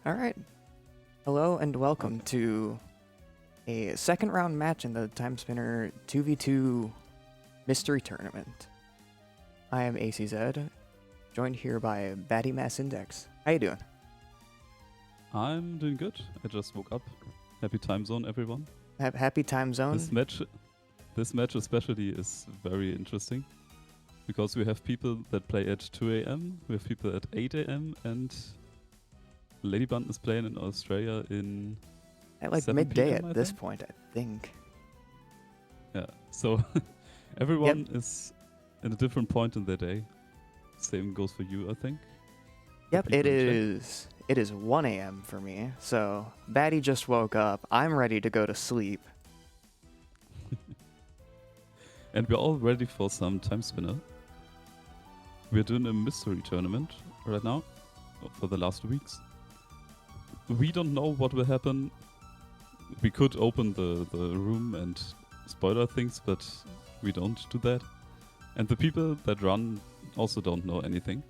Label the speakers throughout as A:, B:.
A: All right. Hello and welcome to a second round match in the Timespinner 2v2 mystery tournament. I am ACZ, joined here by Batty Mass Index. How you doing?
B: I'm doing good. I just woke up. Happy time zone, everyone.
A: Happy time zone.
B: This match especially is very interesting because we have people that play at 2 a.m., we have people at 8 a.m., and Ladyband is playing in Australia in
A: at like
B: 7
A: midday
B: PM,
A: at
B: I
A: this
B: think?
A: point, I think.
B: Yeah, so everyone is in a different point in their day. Same goes for you, I think.
A: Yep,
B: people
A: it
B: in chat.
A: is. It is 1 a.m. for me, so Batty just woke up. I'm ready to go to sleep.
B: And we're all ready for some Timespinner. We're doing a mystery tournament right now for the last weeks. We don't know what will happen. We could open the room and spoiler things, but we don't do that. And the people that run also don't know anything,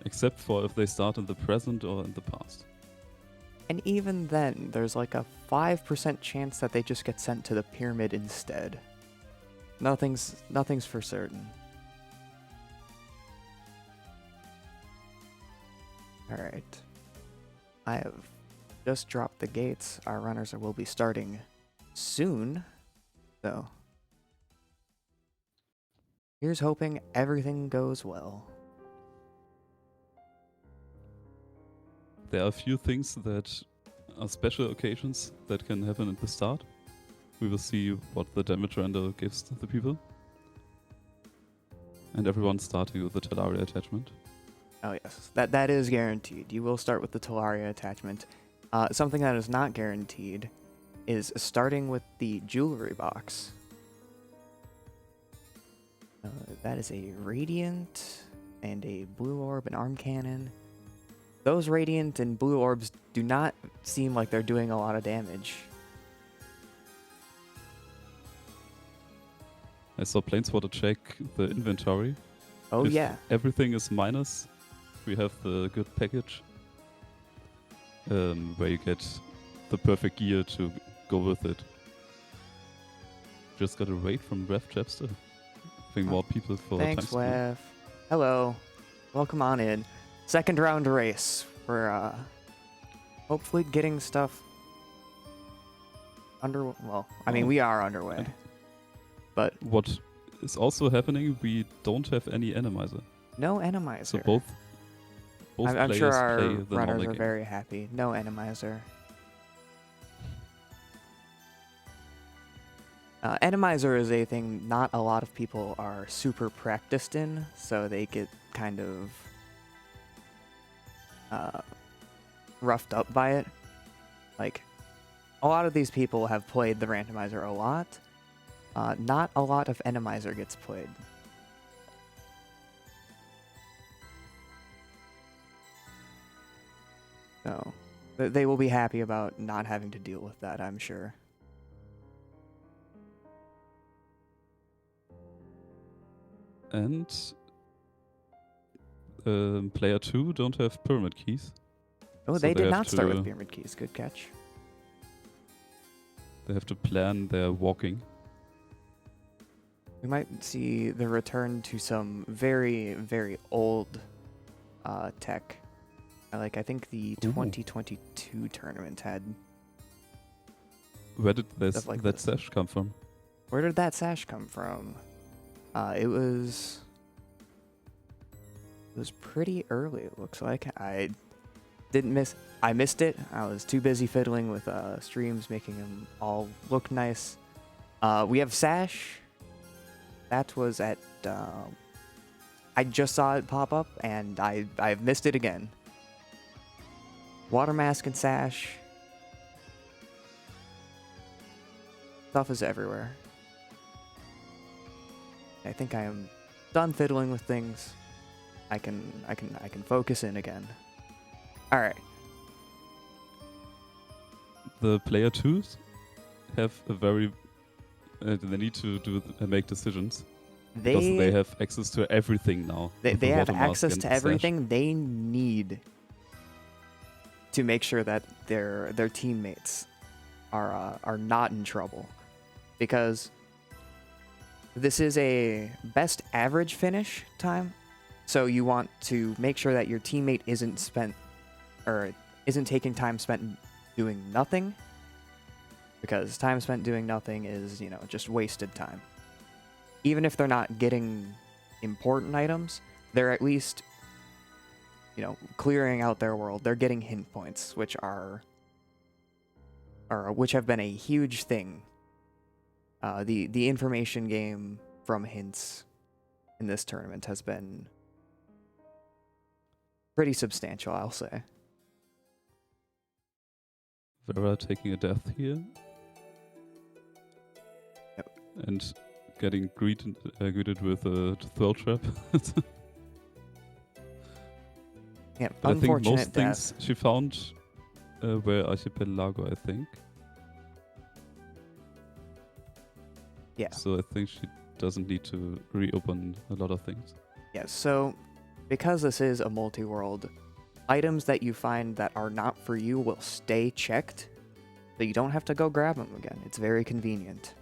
B: except for if they start in the present or in the past.
A: And even then, there's like a 5% chance that they just get sent to the pyramid instead. Nothing's for certain. Alright. I have just dropped the gates. Our runners will be starting soon. So, here's hoping everything goes well.
B: There are a few things that are special occasions that can happen at the start. We will see what the damage render gives to the people. And everyone's starting with the Talaria attachment.
A: Oh yes, that is guaranteed. You will start with the Talaria attachment. Something that is not guaranteed is starting with the jewelry box. That is a Radiant and a Blue Orb and Arm Cannon. Those Radiant and Blue Orbs do not seem like they're doing a lot of damage.
B: I saw Planeswater check the inventory.
A: Oh
B: If
A: yeah.
B: everything is minus, we have the good package. Where you get the perfect gear to go with it. Just got a raid from Ref Chapster. I think more people for
A: Thanks,
B: Timespinner.
A: Wef. Hello. Welcome on in. Second round race. We're hopefully getting stuff well, I mean, we are underway. But
B: What is also happening, we don't have any Randomizer.
A: no Randomizer.
B: So both
A: I'm
B: players
A: sure
B: play
A: our
B: the
A: runners
B: normal
A: are
B: game.
A: very happy. No Randomizer. Randomizer is a thing not a lot of people are super practiced in, so they get kind of roughed up by it. Like, a lot of these people have played the randomizer a lot. Not a lot of Randomizer gets played. So, they will be happy about not having to deal with that, I'm sure.
B: And player 2 don't have pyramid keys.
A: Oh,
B: So
A: they
B: they
A: did
B: have
A: not start with
B: to-
A: pyramid keys. Good catch.
B: They have to plan their walking.
A: We might see the return to some very, very old tech. I think the
B: Ooh.
A: 2022 tournament had...
B: Where did
A: Stuff like
B: that
A: this.
B: sash come from?
A: Where did that sash come from? It was pretty early, it looks like. I missed it. I was too busy fiddling with streams, making them all look nice. We have sash. That was at... I just saw it pop up, and I've missed it again. Water mask and sash. Stuff is everywhere. I think I am done fiddling with things. I can focus in again. All right.
B: The player 2s have a very... they need to make decisions. Because they have access to everything now.
A: They
B: with the
A: have
B: water mask
A: access
B: and
A: to
B: the sash.
A: everything. They need to make sure that their teammates are not in trouble, because this is a best average finish time. So you want to make sure that your teammate isn't taking time spent doing nothing, because time spent doing nothing is, just wasted time. Even if they're not getting important items, they're at least, clearing out their world. They're getting hint points, which have been a huge thing. The information game from hints in this tournament has been pretty substantial, I'll say.
B: Vera taking a death here.
A: Yep.
B: And getting greeted with a throw trap.
A: Yeah,
B: but I think
A: unfortunate
B: most
A: death.
B: things she found were Archipelago, I think.
A: Yeah.
B: So I think she doesn't need to reopen a lot of things.
A: Yeah, so because this is a multi-world, items that you find that are not for you will stay checked, so you don't have to go grab them again. It's very convenient.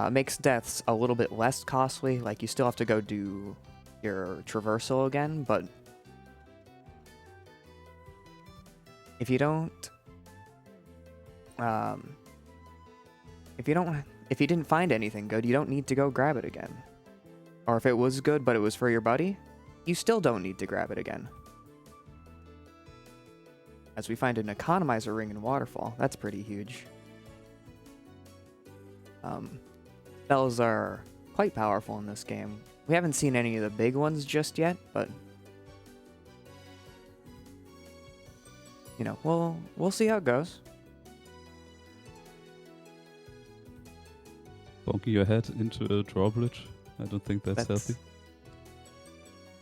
A: Makes deaths a little bit less costly, like you still have to go do your traversal again, but if you didn't find anything good, you don't need to go grab it again. Or if it was good but it was for your buddy, you still don't need to grab it again. As we find an economizer ring in Waterfall, that's pretty huge. Spells are quite powerful in this game. We haven't seen any of the big ones just yet, but we'll see how it goes.
B: Bonking your head into a drawbridge. I don't think that's healthy.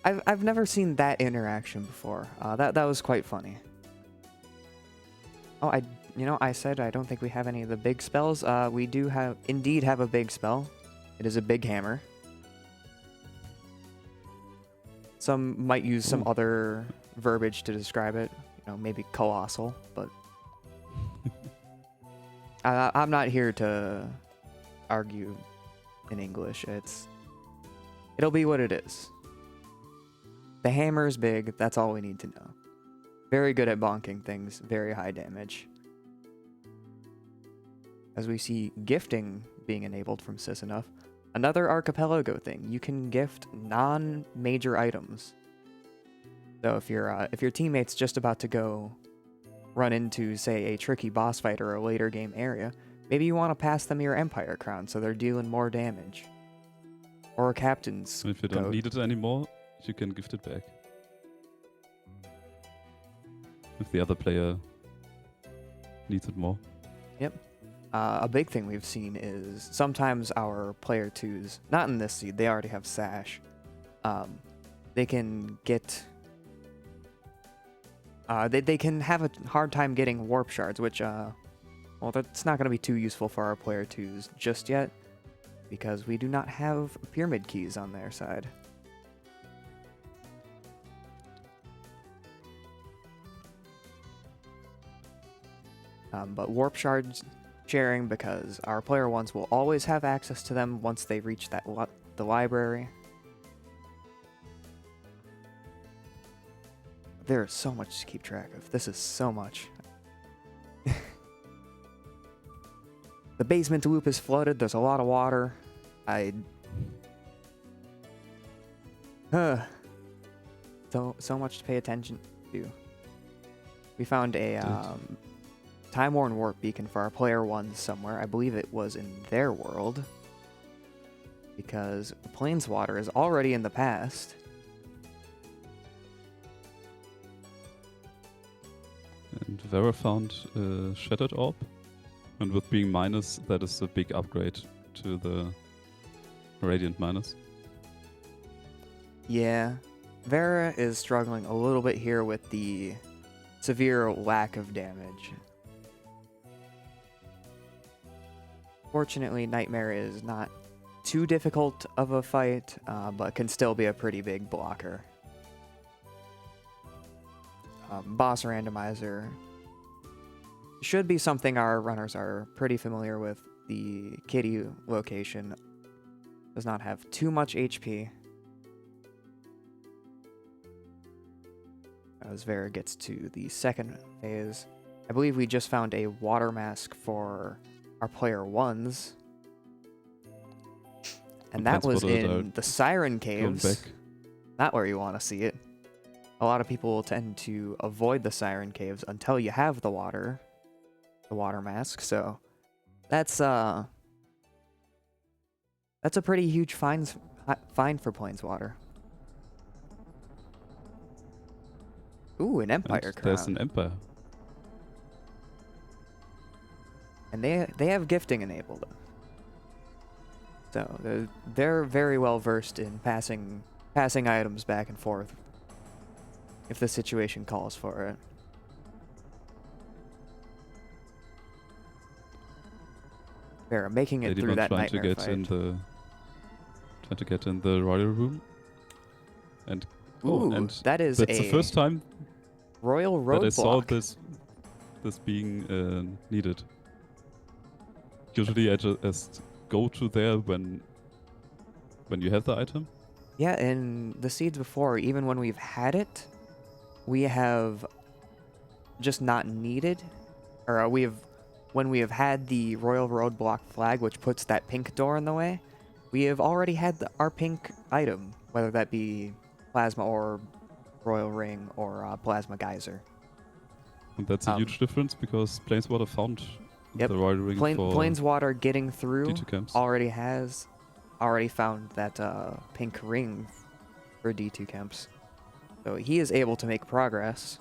A: I've never seen that interaction before. That was quite funny. Oh, I said I don't think we have any of the big spells. We do indeed have a big spell. It is a big hammer. Some might use some other verbiage to describe it. Maybe colossal, but I'm not here to argue in English. It'll be what it is. The hammer is big. That's all we need to know. Very good at bonking things. Very high damage. As we see gifting being enabled from Cis Enough. Another archipelago thing. You can gift non-major items. So if your teammate's just about to go run into, say, a tricky boss fight or a later game area, maybe you want to pass them your Empire Crown so they're dealing more damage. Or a Captain's
B: If you don't need it anymore, you can gift it back. If the other player needs it more.
A: Yep. A big thing we've seen is sometimes our player 2s, not in this seed, they already have Sash. They can get... They can have a hard time getting warp shards, which, well, that's not going to be too useful for our player 2s just yet, because we do not have pyramid keys on their side. But warp shards sharing, because our player 1s will always have access to them once they reach the library. There is so much to keep track of. This is so much. The basement loop is flooded. There's a lot of water. So much to pay attention to. We found a time-worn warp beacon for our player 1 somewhere. I believe it was in their world, because Planeswater is already in the past.
B: And Vera found a Shattered Orb. And with being minus, that is a big upgrade to the Radiant minus.
A: Yeah. Vera is struggling a little bit here with the severe lack of damage. Fortunately, Nightmare is not too difficult of a fight, but can still be a pretty big blocker. boss randomizer should be something our runners are pretty familiar with. The kitty location does not have too much HP. As Vera gets to the second phase, I believe we just found a water mask for our player 1s. And that was in the Siren Caves. Not where you want to see it. A lot of people tend to avoid the Siren Caves until you have the water mask. So that's a pretty huge fine for Planeswater. Ooh, an Empire crown.
B: There's an Empire.
A: And they have gifting enabled. So they're very well versed in passing items back and forth if the situation calls for it. They're making it through that nightmare fight.
B: Trying to get in the royal room. And
A: that's
B: the first time
A: royal roadblock
B: that I saw this being needed. Usually I just go to there when you have the item.
A: Yeah, in the seeds before, even when we've had it, we have just not needed, or when we have had the royal roadblock flag, which puts that pink door in the way, we have already had our pink item, whether that be plasma orb, royal ring, or plasma geyser.
B: And that's a huge difference because Planeswater found the royal ring for
A: Planeswater getting through
B: D2 camps.
A: already found that pink ring for D2 camps. So he is able to make progress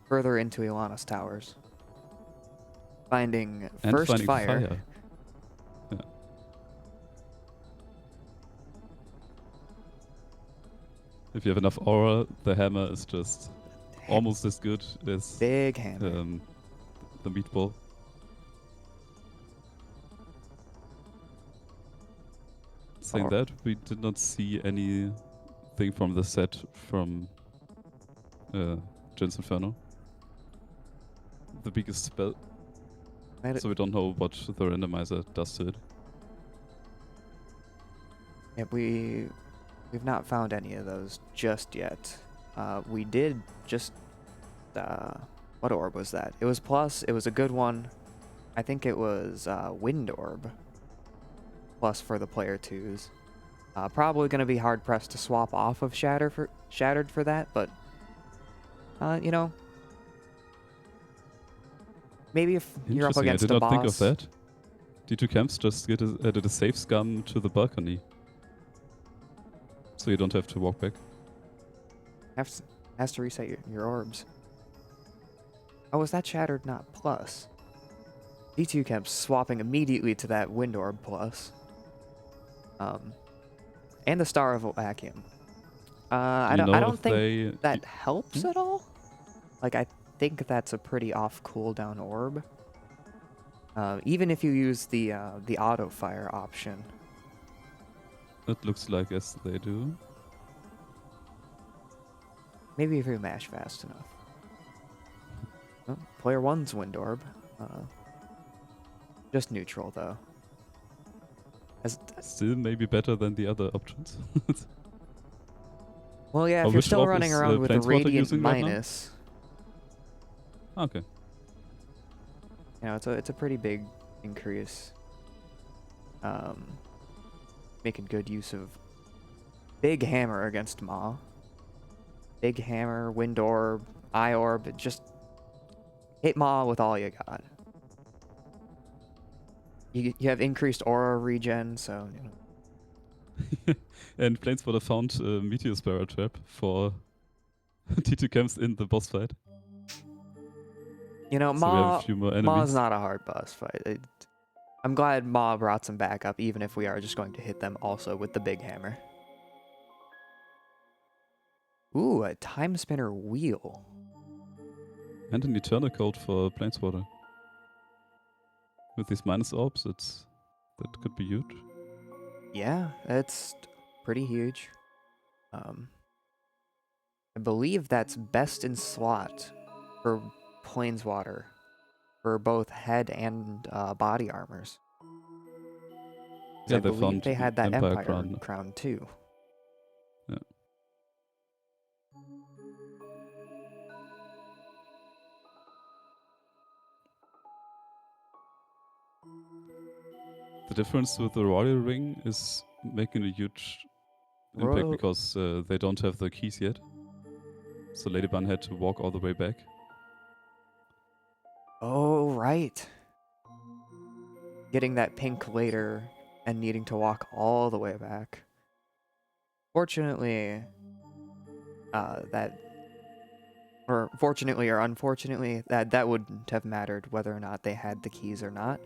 A: further into Ilana's towers. Finding fire.
B: Yeah. If you have enough aura, the hammer is just almost as good as
A: big hammer.
B: The meatball. Saying that, we did not see anything from the set from Jin's Inferno. The biggest spell. So we don't know what the randomizer does to it.
A: Yeah, we've not found any of those just yet. We did just what orb was that? It was plus. It was a good one. I think it was Wind Orb. Plus for the player 2s. Probably going to be hard pressed to swap off of Shattered for that, but you know, maybe if you're up against a boss.
B: I did not think of that. D2 camps just added a safe scum to the balcony, so you don't have to walk back.
A: Has to reset your orbs. Oh, is that Shattered not plus? D2 camps swapping immediately to that Wind Orb plus. And the Star of Vacuum. I don't think that helps at all. Like, I think that's a pretty off cooldown orb. Even if you use the auto fire option.
B: It looks like as they do.
A: Maybe if you mash fast enough. Oh, player 1's Wind Orb. Just neutral though.
B: Still maybe better than the other options.
A: Well, yeah, if you're still running around with a Radiant minus.
B: Right, okay.
A: You know, it's a pretty big increase. Making good use of Big Hammer against Maw. Big Hammer, Wind Orb, Eye Orb, just hit Maw with all you got. You have increased aura regen, so you know.
B: And Planeswater found a Meteor Sparrow trap for D2 camps in the boss fight.
A: You know,
B: so
A: Maw's not a hard boss fight. I'm glad Maw brought some backup, even if we are just going to hit them also with the big hammer. Ooh, a Timespinner wheel.
B: And an Eternal Code for Planeswater. With these minus orbs, that could be huge.
A: Yeah, it's pretty huge. I believe that's best in slot for Planeswater for both head and body armors. 'Cause
B: Yeah,
A: I
B: they
A: believe
B: found
A: they had that
B: Empire
A: Empire
B: Crown.
A: crown too.
B: Yeah. The difference with the Royal Ring is making a huge impact
A: Royal.
B: because they don't have the keys yet. So Ladyban had to walk all the way back.
A: Oh, right. Getting that pink later and needing to walk all the way back. Fortunately, fortunately or unfortunately, that wouldn't have mattered whether or not they had the keys or not.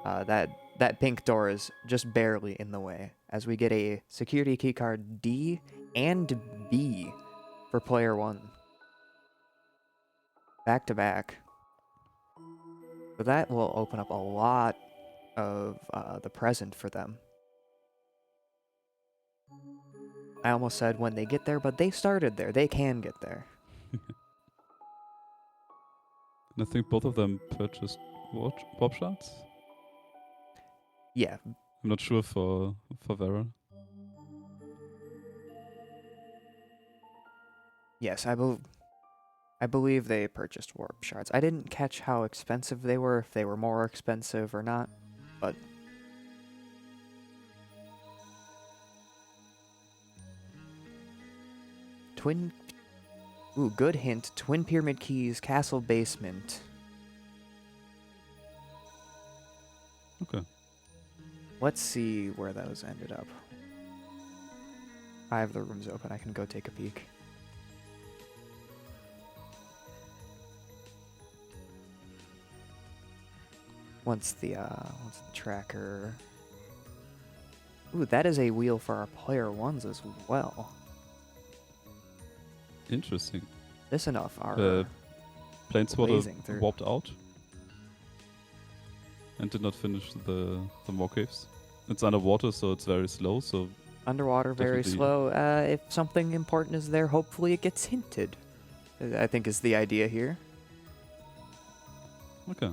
A: That pink door is just barely in the way, as we get a security keycard D and B for player 1. Back to back. So that will open up a lot of the present for them. I almost said when they get there, but they started there. They can get there.
B: And I think both of them purchased warp shards.
A: Yeah.
B: I'm not sure for Vera.
A: Yes, I believe they purchased warp shards. I didn't catch how expensive they were, if they were more expensive or not, but Ooh, good hint. Twin Pyramid Keys, Castle Basement.
B: Okay.
A: Let's see where those ended up. I have the rooms open. I can go take a peek. Once the tracker. Ooh, that is a wheel for our player 1s as well.
B: Interesting.
A: Cis Enough are
B: Planeswater
A: blazing through.
B: warped out and did not finish the more caves. It's underwater, so it's very slow. So
A: Underwater, very
B: definitely-
A: slow. If something important is there, hopefully it gets hinted. I think is the idea here.
B: Okay.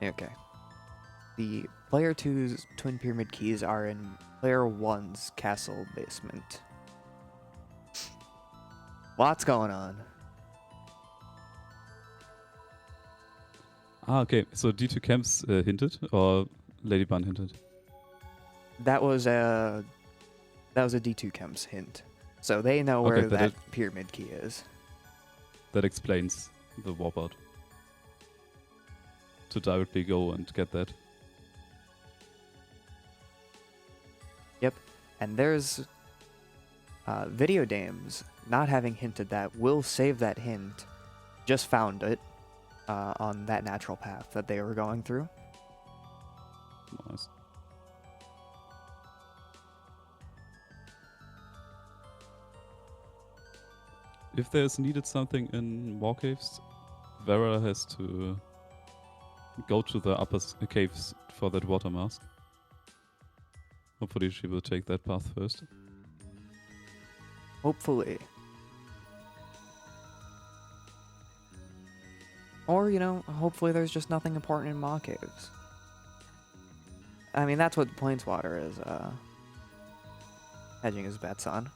A: Okay. The player 2's Twin Pyramid Keys are in player 1's Castle Basement. Lots going on.
B: Ah, okay. So D2 Camps hinted, or Ladyban hinted?
A: That was a D2 Chems hint. So they know
B: Okay,
A: where that pyramid key is.
B: That explains the warp out. To directly go and get that.
A: Yep. And there's Videodames not having hinted that will save that hint. Just found it on that natural path that they were going through.
B: Nice. If there's needed something in more caves, Vera has to go to the upper caves for that water mask. Hopefully she will take that path first.
A: Hopefully. Or, hopefully there's just nothing important in Maw Caves. I mean, that's what Planeswater is hedging his bets on.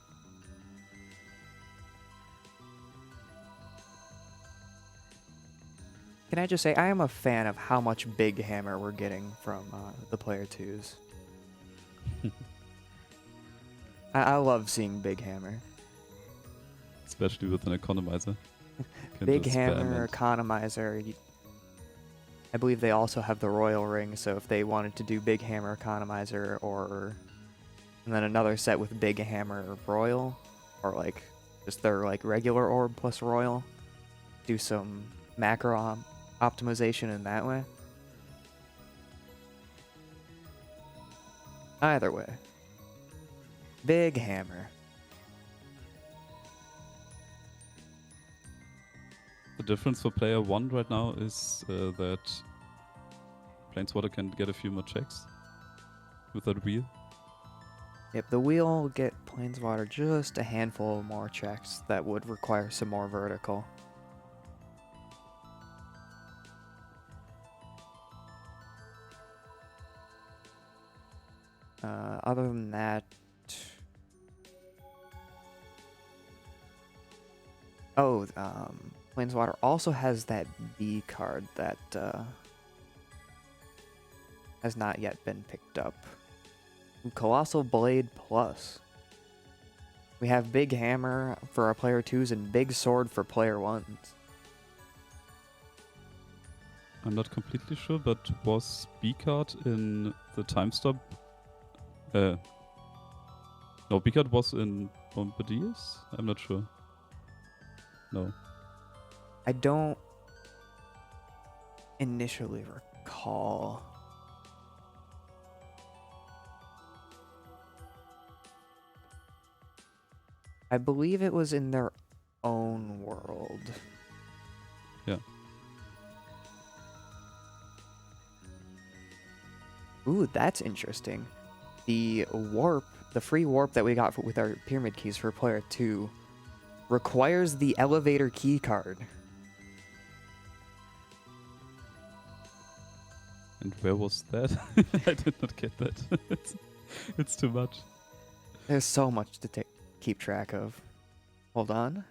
A: Can I just say, I am a fan of how much Big Hammer we're getting from the player 2s. I love seeing Big Hammer.
B: Especially with an economizer. Can
A: Big
B: just spam
A: Hammer,
B: and-
A: Economizer. I believe they also have the Royal Ring, so if they wanted to do Big Hammer, Economizer, and then another set with Big Hammer, Royal, or like just their like regular orb plus Royal, do some macro optimization in that way. Either way. Big Hammer.
B: difference for player 1 right now is that Planeswater can get a few more checks with that wheel.
A: Yep, the wheel will get Planeswater just a handful more checks that would require some more vertical. Other than that... Oh, Planeswater also has that B card that has not yet been picked up. Colossal Blade Plus. We have Big Hammer for our player 2s and Big Sword for player 1s.
B: I'm not completely sure, but was B card in the time stop? No, B card was in Bombardiers? I'm not sure. No.
A: I don't initially recall. I believe it was in their own world.
B: Yeah.
A: Ooh, that's interesting. The warp, the free warp that we got with our pyramid keys for player 2 requires the elevator key card.
B: And where was that? I did not get that. It's too much.
A: There's so much to keep track of. Hold on.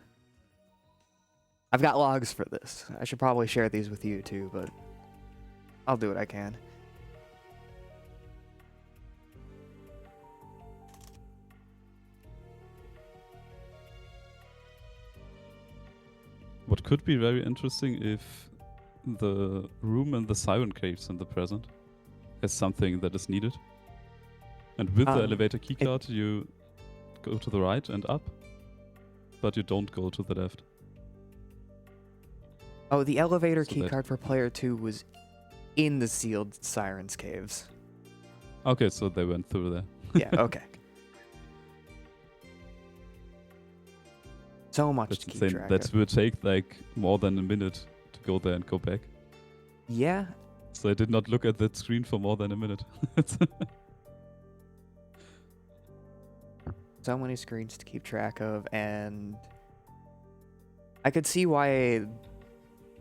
A: I've got logs for this. I should probably share these with you too, but I'll do what I can.
B: What could be very interesting if the room in the Siren Caves in the present has something that is needed. And with the elevator keycard, you go to the right and up, but you don't go to the left.
A: Oh, the elevator
B: So
A: keycard for player 2 was in the sealed Sirens Caves.
B: Okay, so they went through there.
A: Yeah, okay. So much
B: That's
A: to keep
B: insane.
A: track
B: That
A: of.
B: will take like more than a minute to go there and go back.
A: Yeah.
B: So I did not look at that screen for more than a minute.
A: So many screens to keep track of, and I could see why,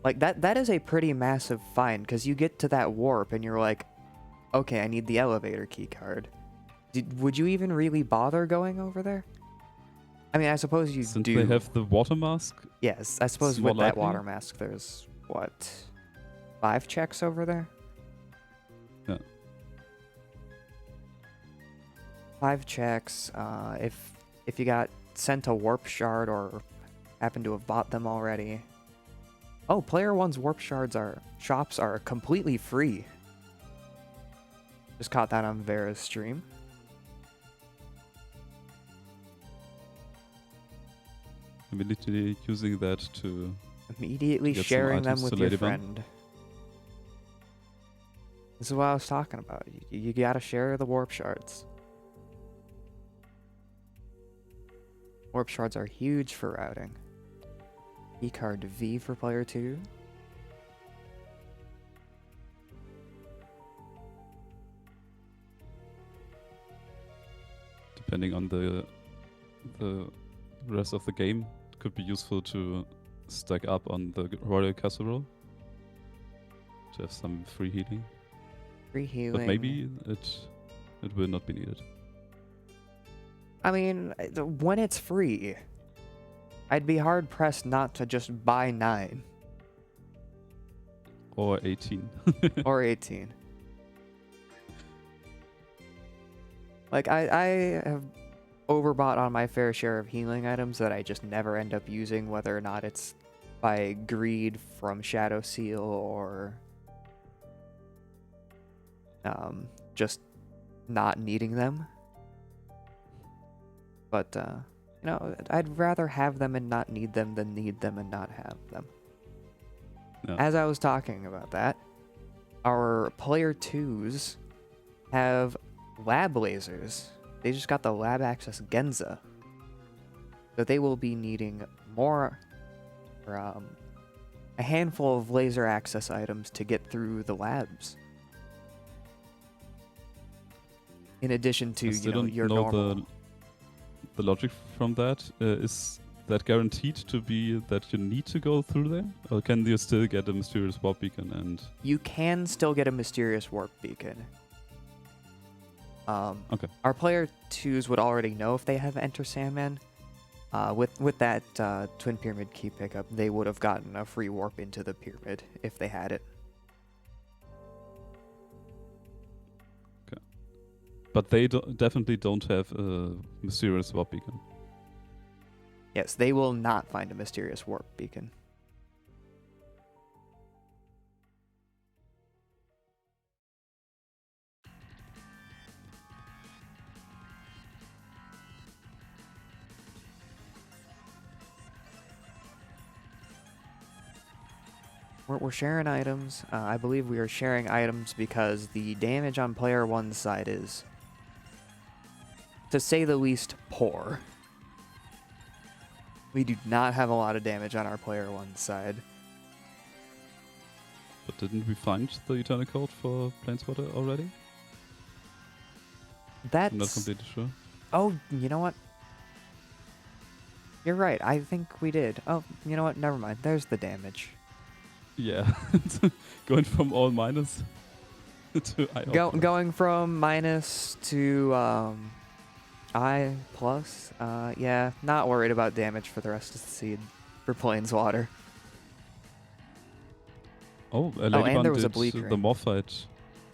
A: like, that is a pretty massive find, because you get to that warp and you're like, okay, I need the elevator key card. Would you even really bother going over there? I mean, I suppose you
B: Since
A: do.
B: they have the water mask.
A: Yes, I suppose
B: it's more
A: with that
B: likely.
A: water mask, there's, what, 5 checks over there?
B: Yeah.
A: 5 checks. If you got sent a warp shard or happen to have bought them already. Oh, player 1's warp shops are completely free. Just caught that on Vera's stream.
B: Immediately using that to
A: Immediately
B: get some
A: sharing them
B: items
A: with
B: to
A: your
B: Ladybug.
A: friend. This is what I was talking about. You gotta share the warp shards. Warp shards are huge for routing. E card V for player 2.
B: Depending on the rest of the game, it could be useful to stack up on the Royal Casserole to have some free healing.
A: Free healing.
B: But maybe it will not be needed.
A: I mean, when it's free, I'd be hard pressed not to just buy 9
B: Or 18.
A: or 18. Like, I have overbought on my fair share of healing items that I just never end up using, whether or not it's by greed from Shadow Seal or just not needing them. But, you know, I'd rather have them and not need them than need them and not have them.
B: Yeah.
A: As I was talking about that, our player 2s have lab lasers. They just got the lab access Genza. So they will be needing more a handful of laser access items to get through the labs. In addition to,
B: I still don't
A: your
B: know
A: normal.
B: the logic from that. Is that guaranteed to be that you need to go through there? Or can you still get a mysterious warp beacon and...
A: You can still get a mysterious warp beacon.
B: Okay.
A: Our player 2s would already know if they have Enter Sandman. With that Twin Pyramid key pickup, they would have gotten a free warp into the pyramid if they had it.
B: Okay. But they definitely don't have a mysterious warp beacon.
A: Yes, they will not find a mysterious warp beacon. We're sharing items. I believe we are sharing items because the damage on player 1's side is, to say the least, poor. We do not have a lot of damage on our player 1's side.
B: But didn't we find the Eternal Code for Planeswater already?
A: That's...
B: I'm not completely sure.
A: Oh, you know what? You're right. I think we did. Oh, you know what? Never mind. There's the damage.
B: Yeah. Going from all minus to I
A: Going from minus to I plus. Yeah, not worried about damage for the rest of the seed for Planeswater.
B: Oh,
A: and there was a
B: did
A: bleak
B: the
A: ring.
B: Morphite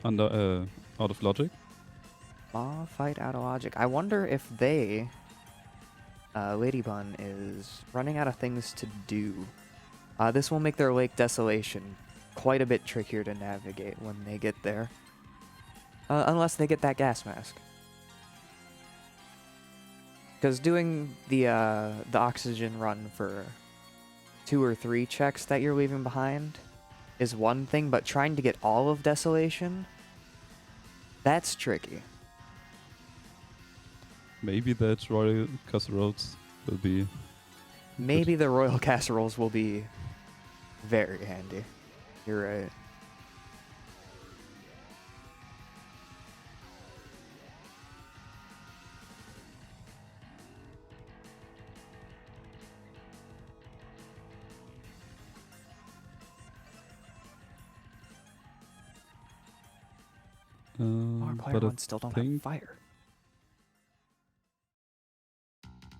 B: under out of logic.
A: Maw fight out of logic. I wonder if they, Ladybun, is running out of things to do. This will make their Lake Desolation quite a bit trickier to navigate when they get there. Unless they get that gas mask. Because doing the oxygen run for 2 or 3 checks that you're leaving behind is one thing, but trying to get all of Desolation, that's tricky.
B: Maybe that Royal Casseroles will be...
A: Maybe the Royal Casseroles will be very handy. You're right. Our player
B: but I
A: 1 still don't
B: think
A: have fire.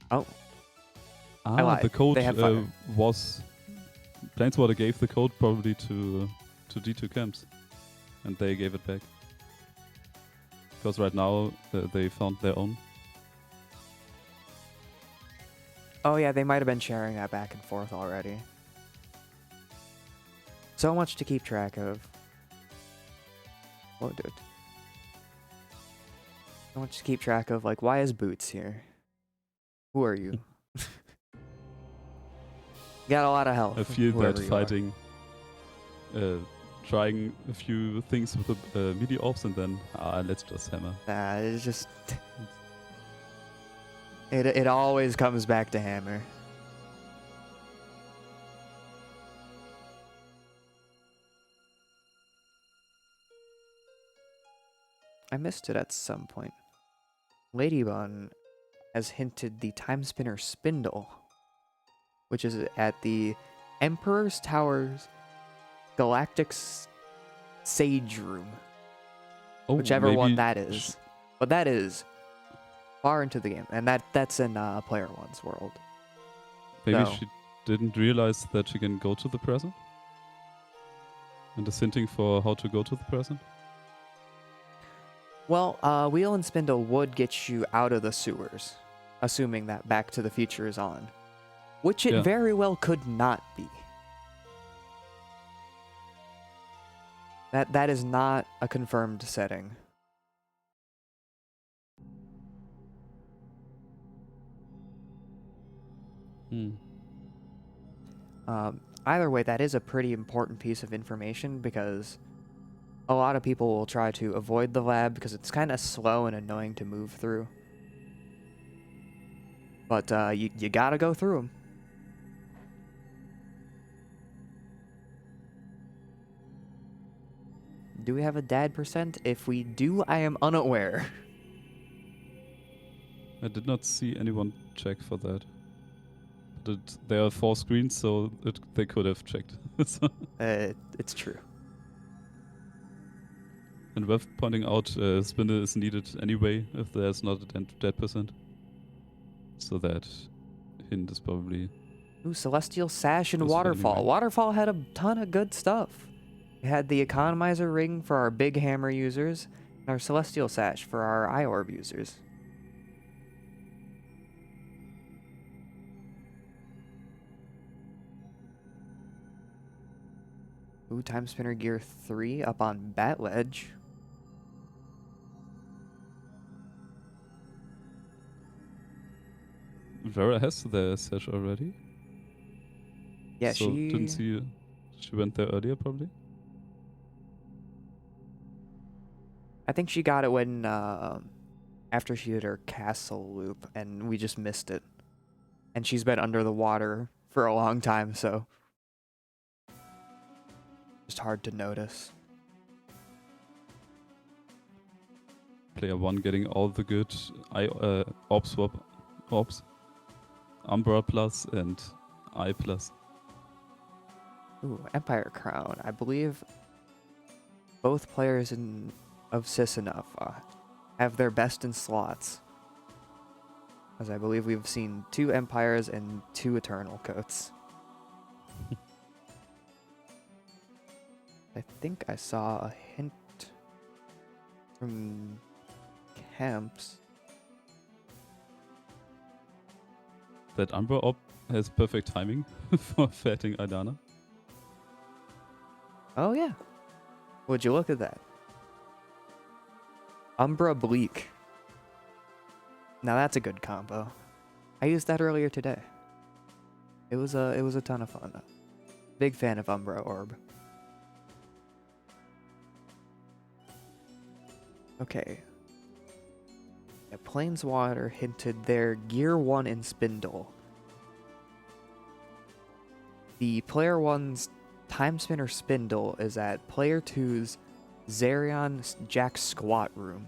A: Oh. I lied.
B: the code
A: They have fire.
B: was... Planeswater gave the code probably to D2 camps. And they gave it back. Because right now they found their own.
A: Oh yeah, they might have been sharing that back and forth already. So much to keep track of. Whoa, dude. So much to keep track of. Like, why is Boots here? Who are you? Got a lot of health.
B: I feel that
A: whoever you are.
B: fighting... trying a few things with the melee orbs and then let's just hammer.
A: Nah, it's just... It always comes back to hammer. I missed it at some point. Ladybun has hinted the Timespinner Spindle, which is at the Emperor's Tower's Galactic Sage Room.
B: Oh,
A: Whichever one
B: maybe
A: that is. But that is far into the game, and that's in Player 1's world.
B: Maybe
A: So-
B: she didn't realize that she can go to the present? And is hinting for how to go to the present?
A: Well, Wheel and Spindle would get you out of the sewers, assuming that Back to the Future is on. Which it
B: Yeah.
A: very well could not be. That is not a confirmed setting. Either way, that is a pretty important piece of information because a lot of people will try to avoid the lab because it's kind of slow and annoying to move through. But you gotta go through them. Do we have a dad percent? If we do, I am unaware.
B: I did not see anyone check for that. But there are 4 screens, so they could have checked. So-
A: It's true.
B: and worth pointing out, spinner is needed anyway if there's not a dead percent. So that hint is probably...
A: Ooh, Celestial Sash and
B: Useful
A: Waterfall.
B: anyway.
A: Waterfall had a ton of good stuff. We had the Economizer Ring for our Big Hammer users, and our Celestial Sash for our Eye Orb users. Ooh, Timespinner Gear 3 up on Bat Ledge.
B: Vera has the sash already.
A: Yeah,
B: so didn't see... She went there earlier, probably?
A: I think she got it when, after she did her castle loop, and we just missed it. And she's been under the water for a long time, so... just hard to notice.
B: Player 1 getting all the good orb swap orbs. Umbra plus and Eye plus.
A: Ooh, Empire Crown. I believe both players of Cis Enough have their best in slots. As I believe we've seen 2 Empires and 2 Eternal coats. I think I saw a hint from Camps.
B: That Umbra orb has perfect timing for fatting Idana.
A: Oh yeah. Would you look at that? Umbra Bleak. Now that's a good combo. I used that earlier today. It was a ton of fun. Big fan of Umbra Orb. Okay. Yeah, Planeswater hinted their Gear 1 in Spindle. The player 1's Timespinner Spindle is at player 2's Zerion Jack Squat room.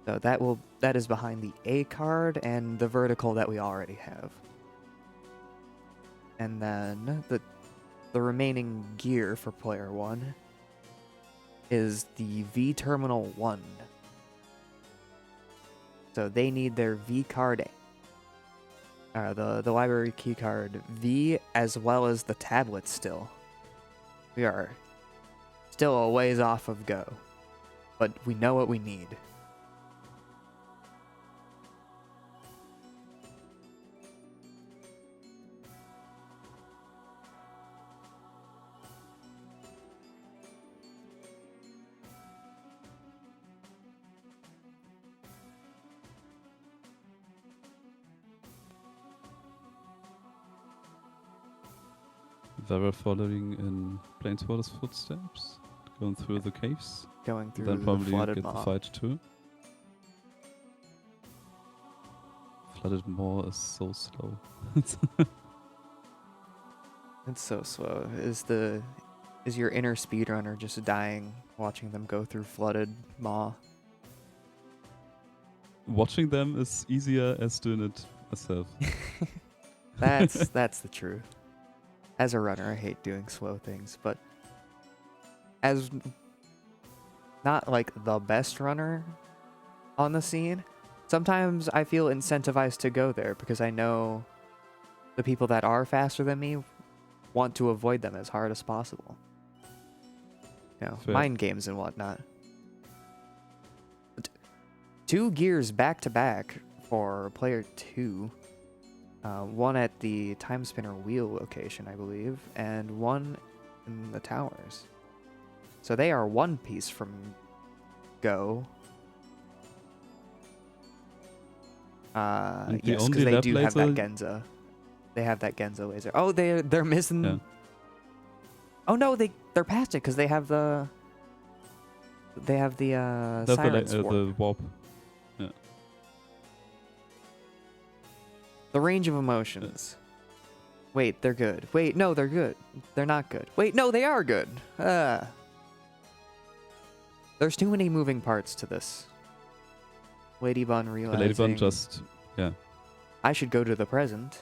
A: So that is behind the A card and the vertical that we already have. And then the remaining gear for player 1 is the V Terminal 1. So they need their V card, the library key card V, as well as the tablet still. We are still a ways off of go, but we know what we need.
B: Vera following in Planeswalker's footsteps, going through the caves.
A: Going through
B: Then
A: the
B: probably
A: flooded
B: get
A: maw.
B: the fight too. Flooded Maw is so slow.
A: It's so slow. Is your inner speedrunner just dying watching them go through flooded maw?
B: Watching them is easier as doing it myself.
A: That's the truth. As a runner, I hate doing slow things, but as not like the best runner on the scene, sometimes I feel incentivized to go there because I know the people that are faster than me want to avoid them as hard as possible. You know,
B: Fair.
A: mind games and whatnot. But 2 gears back to back for player 2. One at the Timespinner wheel location, I believe, and one in the towers. So they are 1 piece from go.
B: And the
A: Yes, because
B: only
A: they
B: lab
A: do have that
B: laser-
A: Genza. They have that Genza laser. Oh, they're missing.
B: Yeah.
A: Oh no, they're past it because they have the. They have the
B: That's
A: Siren
B: the warp.
A: The range of emotions. Wait, they're good. Wait, no, they're good. They're not good. Wait, no, they are good. There's too many moving parts to this. Lady Bun
B: The
A: realizing
B: Lady Bun just, yeah.
A: I should go to the present.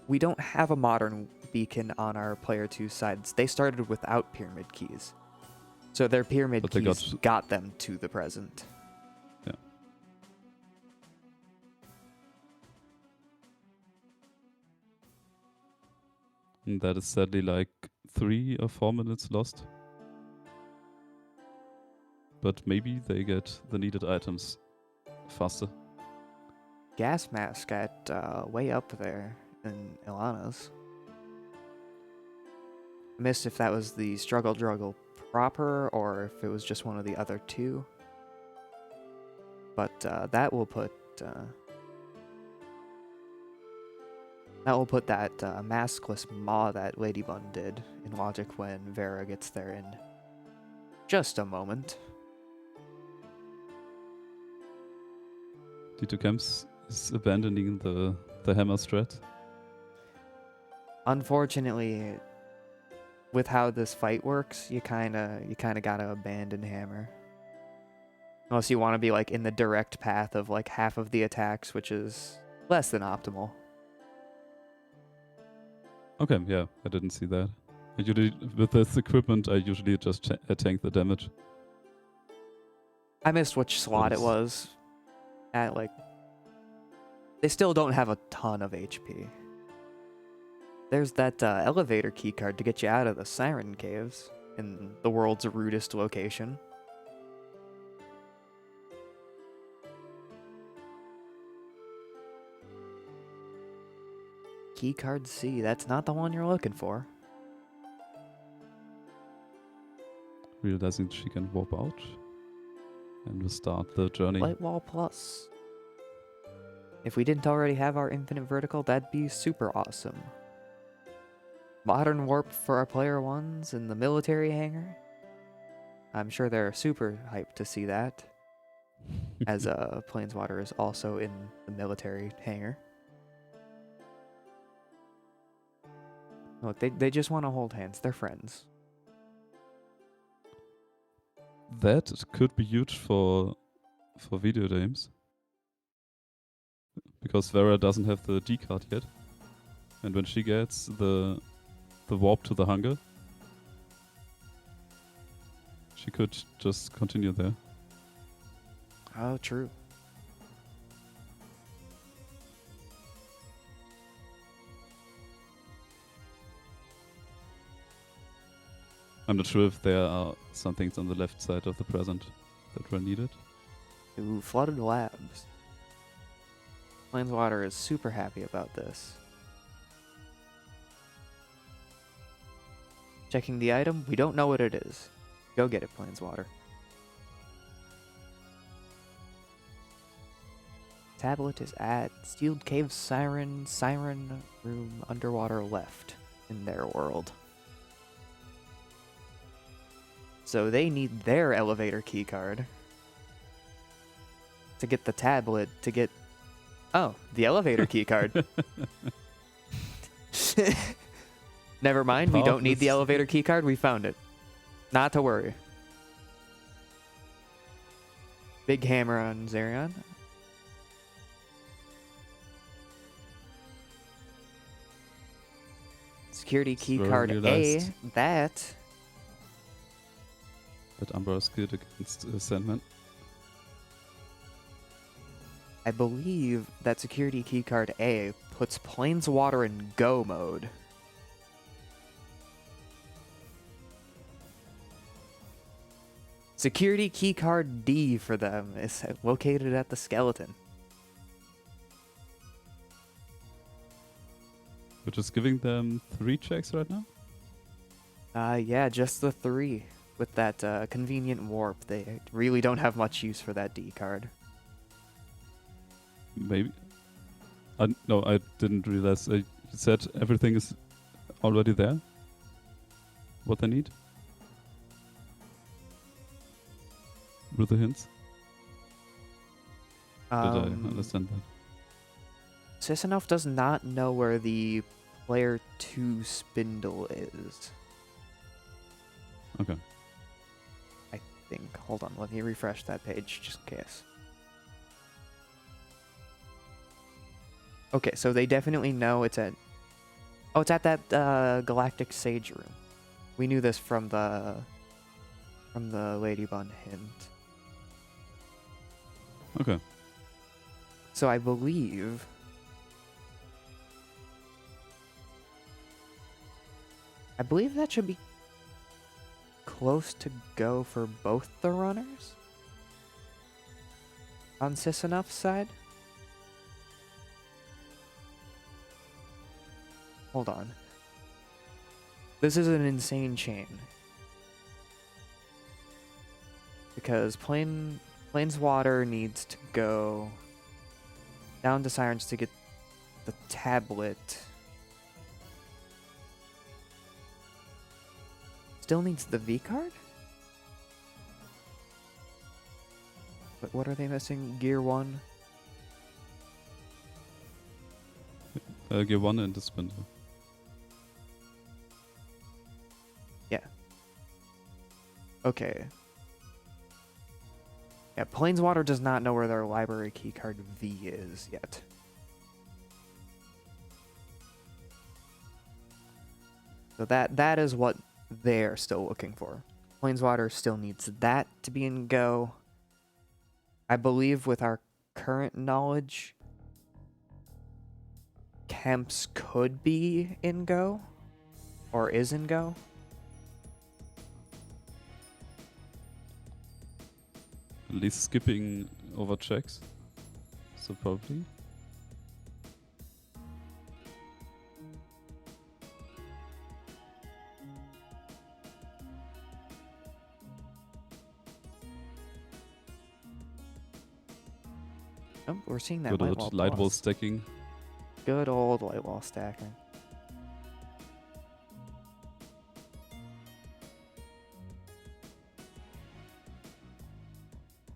A: We don't have a modern beacon on our player 2 sides. They started without pyramid keys. So their pyramid
B: But they
A: keys got them to the present.
B: Yeah. And that is sadly like 3 or 4 minutes lost. But maybe they get the needed items faster.
A: Gas mask at way up there in Ilana's. I missed if that was the struggle druggle proper or if it was just one of the other two. But that will put that maskless maw that Lady Bun did in logic when Vera gets there in just a moment.
B: D2 Camps is abandoning the hammer strat.
A: Unfortunately, with how this fight works, you kinda gotta abandon hammer. Unless you want to be like in the direct path of like half of the attacks, which is less than optimal.
B: Okay, yeah, I didn't see that. With this equipment, I usually just tank the damage.
A: I missed which slot it was. At like, they still don't have a ton of HP. There's that elevator keycard to get you out of the Siren Caves in the world's rudest location. Keycard C, that's not the one you're looking for.
B: Realizing she can warp out. And we'll start the journey.
A: Light Wall Plus. If we didn't already have our infinite vertical, that'd be super awesome. Modern warp for our player ones in the military hangar. I'm sure they're super hyped to see that. As Planeswater is also in the military hangar. Look, they just want to hold hands. They're friends.
B: That could be huge for Videodames. Because Vera doesn't have the D card yet. And when she gets the warp to the hunger, she could just continue there.
A: Oh, true.
B: I'm not sure if there are some things on the left side of the present that were needed.
A: Ooh, Flooded Labs. Planeswater is super happy about this. Checking the item, we don't know what it is. Go get it, Planeswater. Tablet is at Sealed Cave Siren Room underwater left in their world. So they need their elevator keycard to get the tablet to get... Oh, the elevator keycard. Never mind, we don't need the elevator keycard. We found it. Not to worry. Big hammer on Zerion. Security keycard A. That
B: Umbra is good against Sandman.
A: I believe that security keycard A puts Planeswater in go mode. Security keycard D for them is located at the skeleton.
B: We're just giving them 3 checks right now?
A: Yeah, just the 3. With that convenient warp, they really don't have much use for that D card.
B: Maybe. No, I didn't realize. You said everything is already there? What they need? With the hints? Did I understand that?
A: Cis Enough does not know where the player 2 spindle is. hold on. Let me refresh that page just in case. Okay, so they definitely know it's at... Oh, it's at that Galactic Sage room. We knew this from the Ladybun hint.
B: Okay.
A: So I believe... that should be close to go for both the runners. On Cis Enough's side. Hold on. This is an insane chain. Because Planeswater needs to go down to Sirens to get the tablet. Still needs the V card? But what are they missing? Gear 1?
B: Gear 1 and the spindle.
A: Yeah. Okay. Yeah, Planeswater does not know where their library keycard V is yet. So that is what they're still looking for. Planeswater still needs that to be in Go. I believe with our current knowledge, Kemps could be in Go, or is in Go.
B: At least skipping over checks. So probably.
A: Oh, we're seeing that
B: Good old light wall stacking.
A: Good old light wall stacking.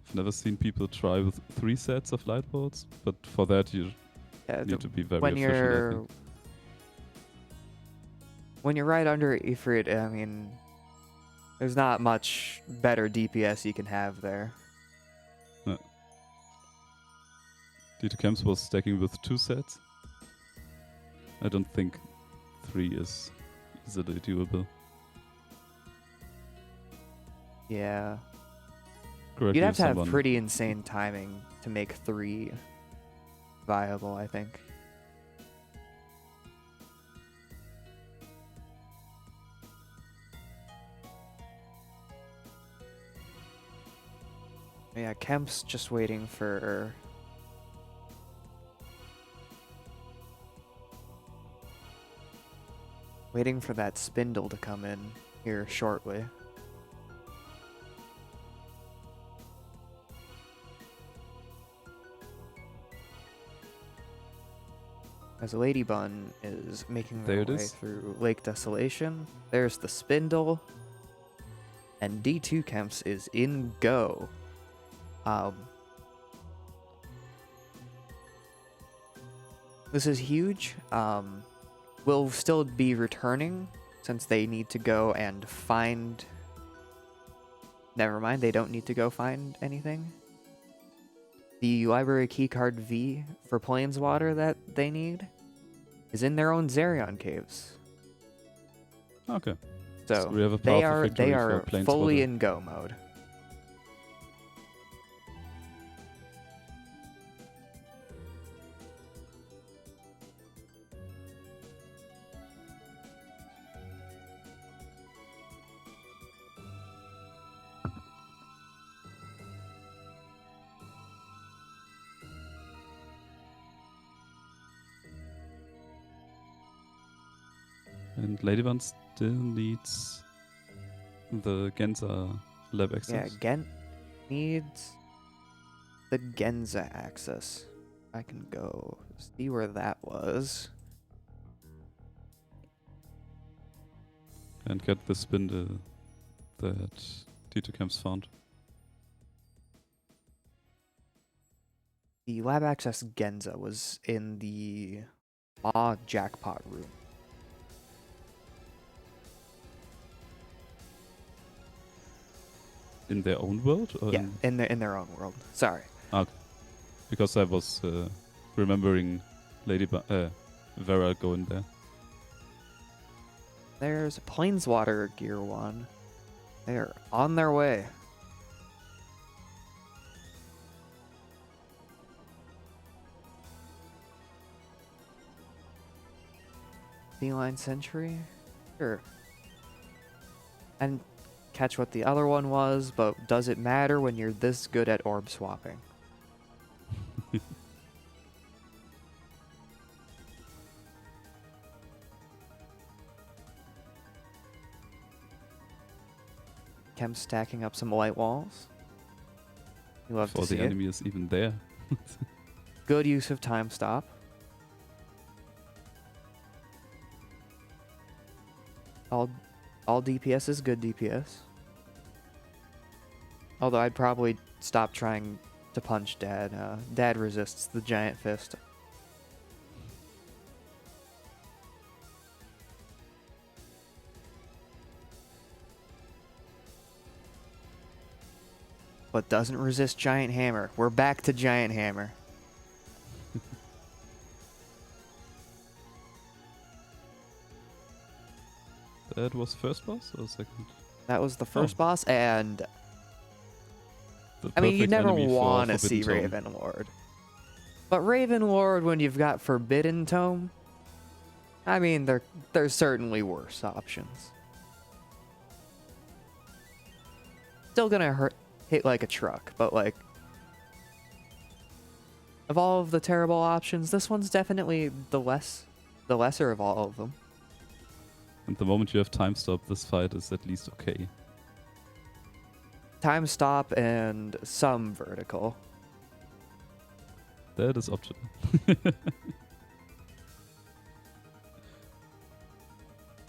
B: I've never seen people try with 3 sets of light balls, but for that you need to be very efficient, I think.
A: When you're right under Ifrit, I mean, there's not much better DPS you can have there.
B: No. D2 Camps was stacking with 2 sets. I don't think 3 is easily doable.
A: Yeah.
B: Correct.
A: You'd have to have pretty insane timing to make 3 viable, I think. Yeah, Kemp's just waiting for... waiting for that spindle to come in here shortly. As Ladybun is making their way through Lake Desolation, there's the spindle, and D2 Kemps is in Go. This is huge. Will still be returning since they need to go and find... Never mind, they don't need to go find anything. The library keycard V for Planeswater that they need is in their own Zerion caves.
B: Okay.
A: So
B: we have a
A: they
B: victory
A: are
B: for
A: fully
B: Planeswater.
A: in Go mode.
B: And Ladybun still needs the Genza lab access.
A: Yeah, Gent needs the Genza access. I can go see where that was.
B: And get the spindle that D2 Camps found.
A: The lab access Genza was in the Law Jackpot room.
B: in their own world? Or
A: Yeah, in their own world. Sorry.
B: Okay. Because I was remembering Vera going there.
A: There's Planeswater Gear 1. They're on their way. Feline Sentry? Sure. And catch what the other one was, but does it matter when you're this good at orb swapping? Chem stacking up some white walls. You love
B: Before
A: to see
B: the
A: it.
B: enemy is even there.
A: Good use of time stop. All DPS is good DPS. Although I'd probably stop trying to punch Dad. Dad resists the giant fist. But doesn't resist giant hammer. We're back to giant hammer.
B: That was first boss or second?
A: That was the first boss, and
B: The
A: I mean, you
B: perfect
A: never
B: enemy for
A: want to see
B: Forbidden Tome.
A: Ravenlord. But Ravenlord, when you've got Forbidden Tome, I mean, there's certainly worse options. Still gonna hit like a truck, but like, of all of the terrible options, this one's definitely the lesser of all of them.
B: And the moment you have time stop, this fight is at least okay.
A: Time stop and some vertical.
B: That is optional.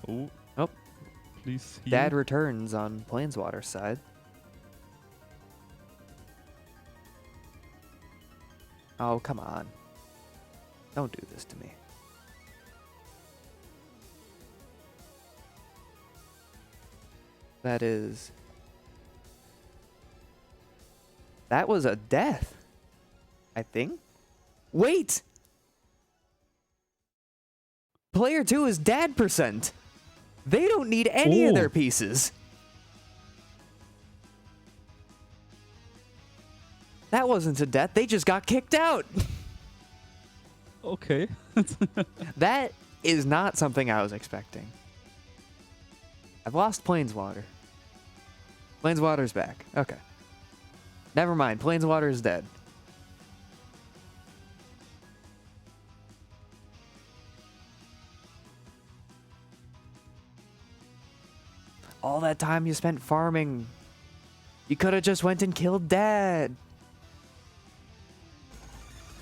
B: Oh.
A: Oh.
B: Please heal.
A: Dad returns on Planeswater's side. Oh, come on. Don't do this to me. That is... That was a death, I think. Wait! Player 2 is Dad %. They don't need any of their pieces. That wasn't a death. They just got kicked out.
B: Okay.
A: That is not something I was expecting. I've lost Planeswater. Planeswater's back. Okay. Never mind. Planeswater is dead. All that time you spent farming, you could have just went and killed Dad.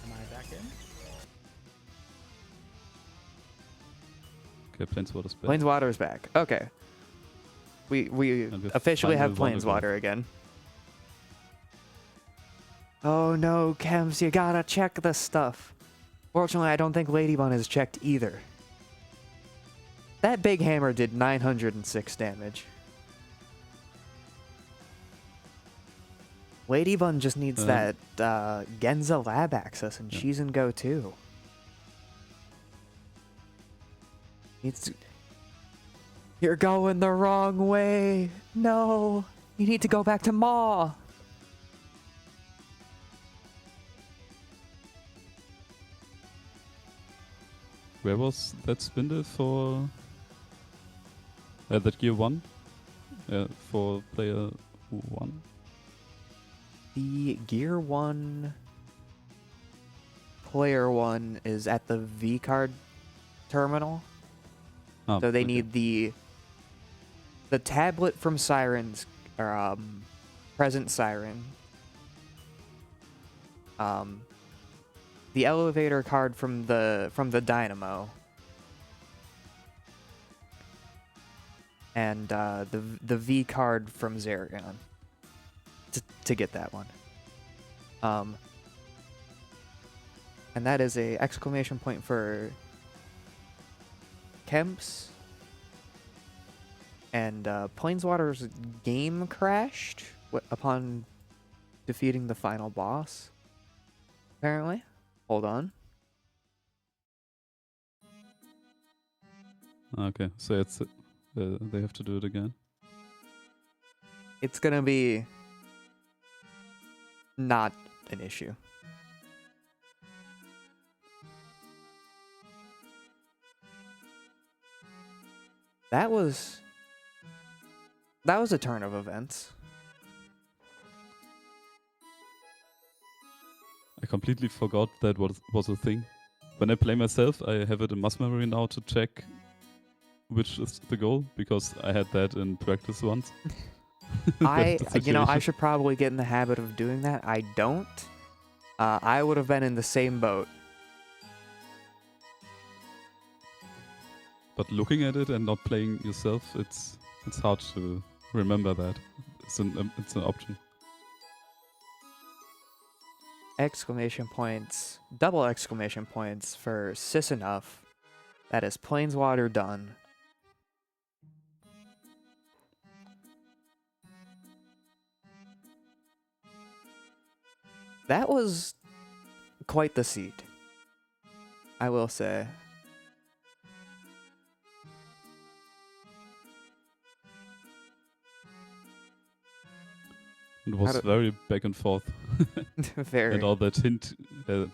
C: Am I back in?
B: Okay, Planeswater's back.
A: Planeswater's back. Okay. We
B: And we
A: officially have
B: finally won
A: Planeswater again. Oh no, Chems, you gotta check this stuff. Fortunately, I don't think Ladybun is checked either. That big hammer did 906 damage. Ladybun just needs that Genza lab access, and she's in Go too. Needs to... You're going the wrong way. No, you need to go back to Maw.
B: Where was that spindle for that gear 1? For player 1?
A: The Gear 1 player 1 is at the V card terminal.
B: Ah,
A: So they
B: okay.
A: need the tablet from Siren's or Present Siren. The elevator card from the Dynamo. And the V card from Zerion. To get that one. And that is a exclamation point for Kemps. And Planeswater's game crashed upon defeating the final boss. Apparently. Hold on.
B: Okay, so it's they have to do it again.
A: It's gonna be not an issue. That was a turn of events.
B: I completely forgot that was a thing. When I play myself, I have it in muscle memory now to check which is the goal, because I had that in practice once.
A: I
B: situation.
A: should probably get in the habit of doing that. I don't. I would have been in the same boat.
B: But looking at it and not playing yourself, it's hard to remember that. It's an option.
A: Exclamation points, double exclamation points for Cis Enough. That is Planeswater done. That was quite the seed, I will say.
B: It was very back and forth.
A: Very.
B: And all that hint, that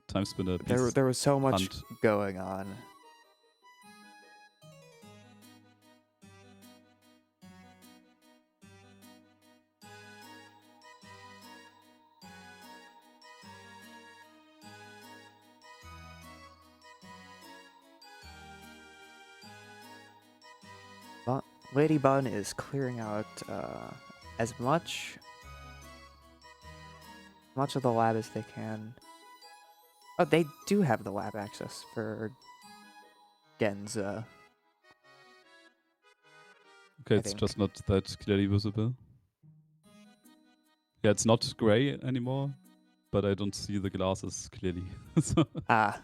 B: Timespinner piece.
A: There was so much
B: hunt.
A: going on. But Lady Bun is clearing out as much of the lab as they can. Oh, they do have the lab access for Genza.
B: Okay, it's just not that clearly visible. Yeah, it's not gray anymore, but I don't see the glasses clearly. So
A: Ah.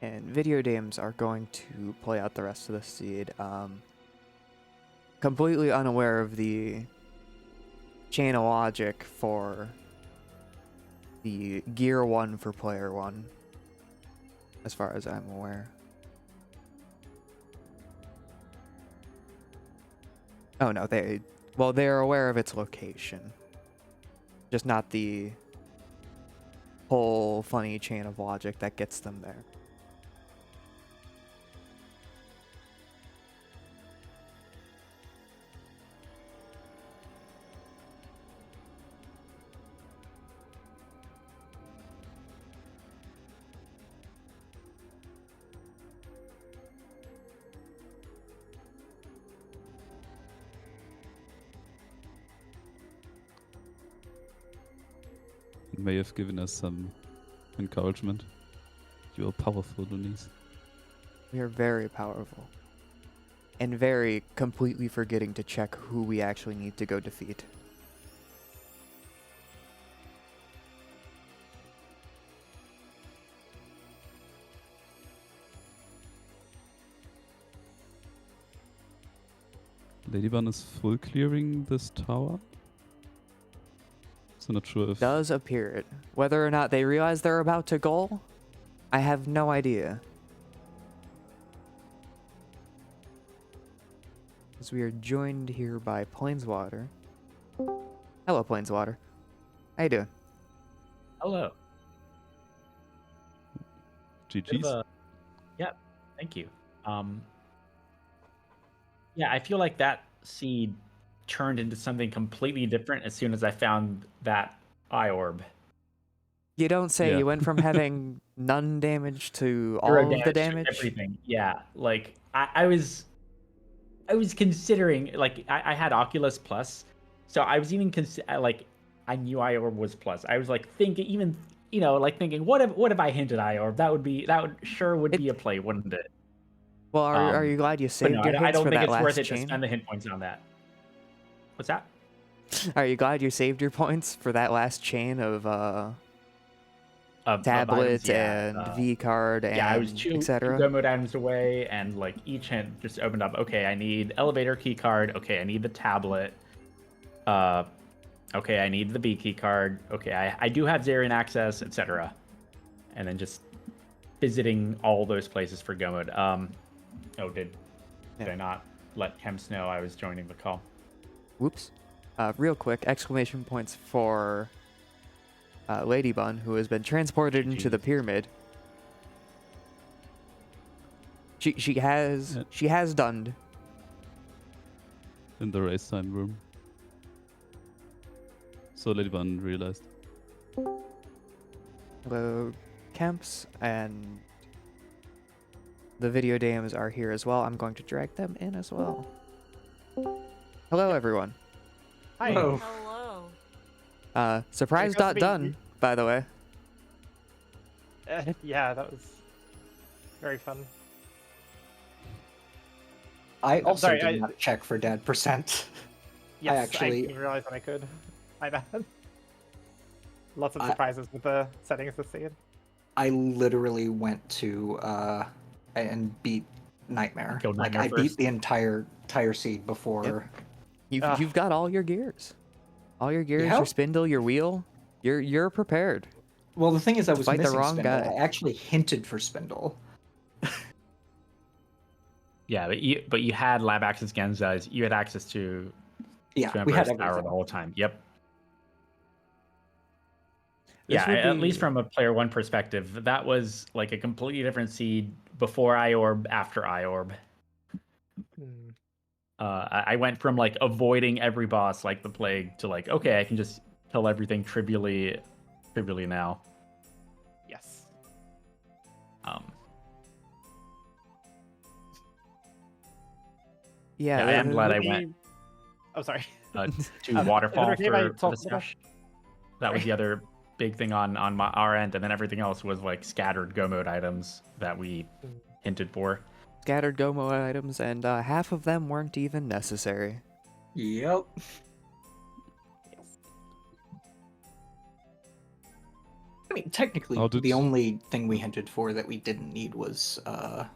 A: And Videodames are going to play out the rest of the seed. Completely unaware of the chain of logic for the gear 1 for player 1, as far as I'm aware. Oh no, they're aware of its location. Just not the whole funny chain of logic that gets them there.
B: it may have given us some encouragement. You are powerful, Lunis.
A: We are very powerful. And very completely forgetting to check who we actually need to go defeat.
B: Ladybun is full clearing this tower. So not sure if...
A: Does appear it. Whether or not they realize they're about to goal, I have no idea. As we are joined here by Planeswater. Hello, Planeswater. How you doing?
C: Hello.
B: GG's.
C: Yeah, thank you. Yeah, I feel like that seed turned into something completely different as soon as I found that eye orb.
A: You don't say.
B: Yeah.
A: You went from having none damage to all
C: Zero
A: of the
C: to
A: damage.
C: everything. Yeah, like I was considering, like I had Oculus Plus, so I was even like I knew eye orb was plus. I was like even like thinking, what if I hinted IORB? That would be a play, wouldn't it?
A: Well, are you glad you
C: But
A: saved
C: no,
A: your
C: I
A: hints
C: don't
A: for
C: think
A: that
C: it's worth
A: last
C: it to
A: chain?
C: spend the hint points on that. What's that?
A: Are you glad you saved your points for that last chain of
C: Of
A: tablet
C: items, yeah.
A: and V card and
C: Yeah, I was two
A: etc.?
C: go mode items away, and like each hint just opened up. Okay, I need elevator key card. Okay, I need the tablet. Okay, I need the B key card. Okay, I do have Zarian access, etc. And then just visiting all those places for go mode. Did I not let Temps know I was joining the call?
A: Whoops. Real quick, exclamation points for Lady Bun, who has been transported into the pyramid. She has done.
B: In the race time room. So Ladybun realized.
A: Hello, Kemps, and the Videodames are here as well. I'm going to drag them in as well. Hello, everyone.
D: Hi.
E: Hello.
A: Surprise
D: There goes
A: dot
D: me.
A: done, by the way.
D: Yeah, that was very fun.
E: I also
D: sorry,
E: did not check for dead percent.
D: Yes, I
E: actually-
D: didn't realize that I could. My bad. Lots of surprises with the settings this scene.
E: I literally went to and beat Nightmare.
C: Killed
E: Like
C: Nightmare
E: I beat
C: first.
E: the entire seed before.
A: You've got all your gears. All your gears, your
E: Yep.
A: spindle, your wheel. You're prepared.
E: Well, the thing is, I was
A: Fight the
E: missing
A: wrong
E: Spindle.
A: guy.
E: I actually hinted for Spindle.
C: Yeah, but you had lab access Genzas. You had access to
E: Yeah, we
C: Emperor's
E: had
C: Tower
E: everything.
C: the whole time. Yep.
A: This
C: Yeah,
A: would
C: at
A: be-
C: least from a player one perspective, that was like a completely different seed before IORB, after IORB.
D: Hmm.
C: I went from like avoiding every boss like the plague to like, okay, I can just kill everything trivially now.
D: Yes.
A: Yeah,
C: I am glad I
D: Maybe-
C: went
D: Oh, sorry.
C: to Waterfall
D: is it okay if I
C: for the
D: talk
C: stash. That was the other big thing on our end, and then everything else was like scattered go mode items that we hinted for.
A: scattered go mode items, and half of them weren't even necessary.
E: Yep. I mean, technically,
B: How did-
E: the only thing we hinted for that we didn't need was
C: one